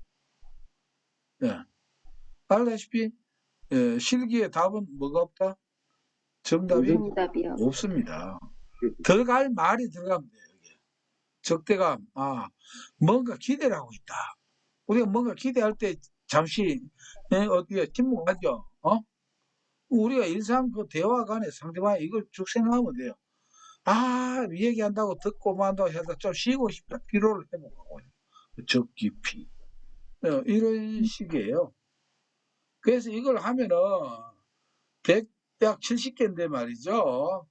알다시피 실기의 답은 뭐가 없다? 정답이 정답이요. 없습니다. 들어갈 말이 들어가면 돼요. 이게. 적대감, 뭔가 기대를 하고 있다. 우리가 뭔가 기대할 때 잠시 어떻게 침묵하죠. 우리가 일상 그 대화 간에 상대방이 이걸 쭉 생각하면 돼요. 이 얘기한다고 듣고 만다고 해서 좀 쉬고 싶다. 피로를 회복하고 적기피 이런 식이에요. 그래서 이걸 하면은 100약 70개인데 말이죠.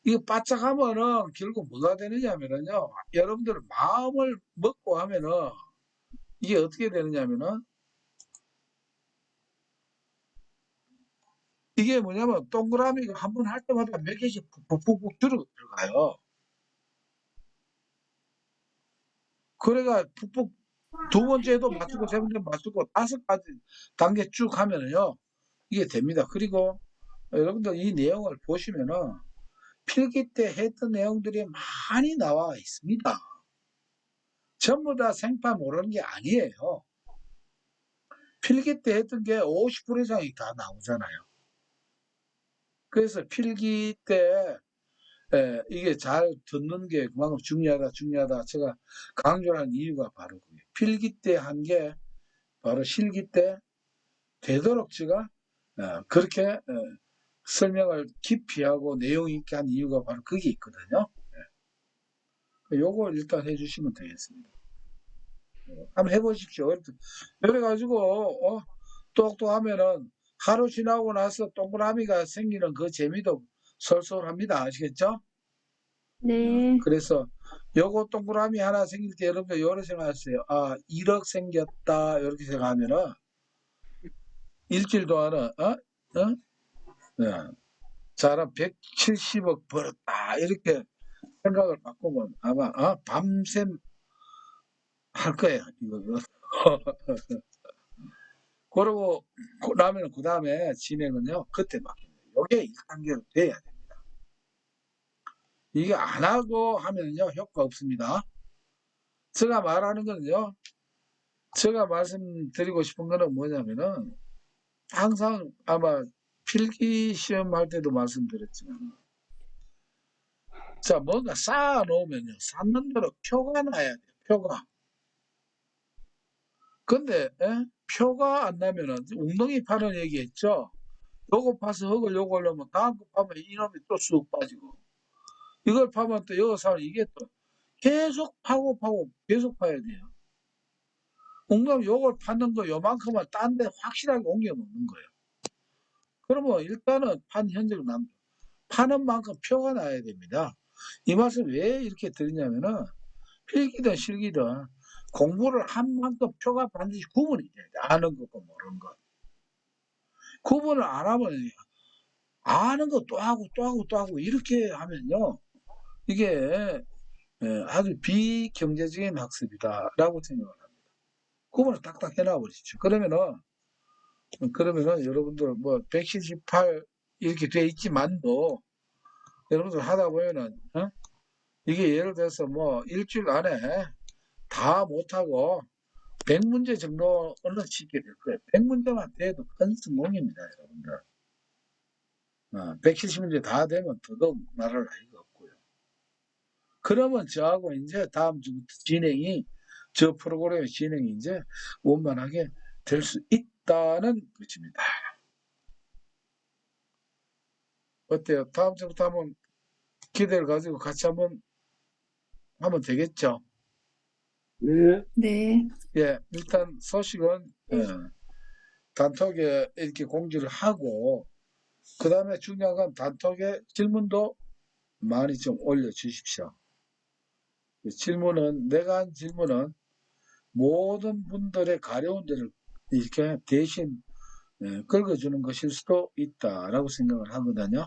이거 바짝 하면은 결국 뭐가 되느냐면은요. 여러분들 마음을 먹고 하면은 이게 어떻게 되느냐면은 이게 뭐냐면 동그라미가 한 번 할 때마다 몇 개씩 푹푹푹 줄어 들어가요. 그래가 푹푹 두 번째도 맞추고 세 번째 맞추고 5가지 단계 쭉 하면은요. 이게 됩니다. 그리고 여러분들 이 내용을 보시면은 필기 때 했던 내용들이 많이 나와 있습니다. 전부 다 생파 모르는 게 아니에요. 필기 때 했던 게 50% 이상이 다 나오잖아요. 그래서 필기 때 이게 잘 듣는 게 그만큼 중요하다. 제가 강조하는 이유가 바로 그게 필기 때 한 게 바로 실기 때 되도록 제가 그렇게 설명을 깊이 하고 내용 있게 한 이유가 바로 그게 있거든요. 요걸 일단 해주시면 되겠습니다. 한번 해보십시오. 그래가지고 똑똑하면은 하루 지나고 나서 동그라미가 생기는 그 재미도 솔솔합니다. 아시겠죠? 네. 그래서 요거 동그라미 하나 생길 때 여러분들 요렇게 생각하세요. 1억 생겼다. 이렇게 생각하면은 일주일 동안은 사람 170억 벌었다. 이렇게 생각을 바꾸면 아마 밤샘 할 거예요. 이거. 그러고 나면 그 다음에 진행은요. 그때 맡깁니다. 요게 1단계로 돼야 됩니다. 이게 안 하고 하면요. 효과 없습니다. 제가 말하는 거는요. 제가 말씀드리고 싶은 거는 뭐냐면은 항상 아마 필기 시험 할 때도 말씀드렸지만 자 뭔가 쌓아 놓으면요. 쌓는 대로 표가 나야 돼요. 표가. 근데 표가 안 나면은 웅덩이 파는 얘기했죠. 요거 파서 흙을 요거 올려면 다음 거 파면 이놈이 또 쑥 빠지고 이걸 파면 또 여기 사면 이게 또 계속 파고 계속 파야 돼요. 웅덩이 요걸 파는 거 요만큼은 딴 데 확실하게 옮겨 놓는 거예요. 그러면 일단은 판 현재로 파는 만큼 표가 나야 됩니다. 이 말씀 왜 이렇게 드리냐면은 필기든 실기든 공부를 한 만큼 표가 반드시 구분이 돼야 돼. 아는 것과 모르는 것. 구분을 안 하면 아는 거 또 하고 이렇게 하면요. 이게 아주 비경제적인 학습이다라고 생각을 합니다. 구분을 딱딱 해놔 버리시죠. 그러면은 여러분들 뭐 178 이렇게 돼 있지만도 여러분들 하다 보면은 이게 예를 들어서 뭐 일주일 안에 다 못하고 100문제 정도는 쉽게 될 거예요. 100문제만 돼도 큰 성공입니다, 여러분들. 170문제 다 되면 더더욱 말할 나위가 없고요. 그러면 저하고 이제 다음 주부터 저 프로그램의 진행이 이제 원만하게 될 수 있다는 것입니다. 어때요? 다음 주부터 한번 기대를 가지고 같이 한번 하면 되겠죠? 네. 네. 예, 일단 소식은 단톡에 이렇게 공지를 하고, 그 다음에 중요한 건 단톡에 질문도 많이 좀 올려주십시오. 내가 한 질문은 모든 분들의 가려운 데를 이렇게 대신 긁어주는 것일 수도 있다라고 생각을 하거든요.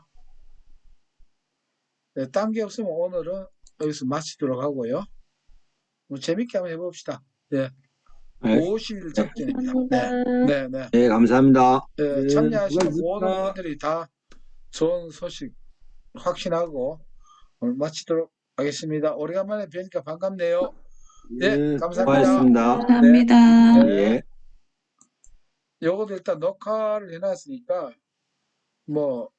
딴 게 없으면 오늘은 여기서 마치도록 하고요. 뭐 재밌게 한번 해봅시다. 예. 네. 50일 작전입니다. 감사합니다. 네. 네, 감사합니다. 네, 참여하시는 수고하셨습니다. 모든 분들이 다 좋은 소식 확신하고 오늘 마치도록 하겠습니다. 오래간만에 뵈니까 반갑네요. 예, 네, 감사합니다. 수고하셨습니다. 감사합니다. 네. 예. 요것도 일단 녹화를 해놨으니까 뭐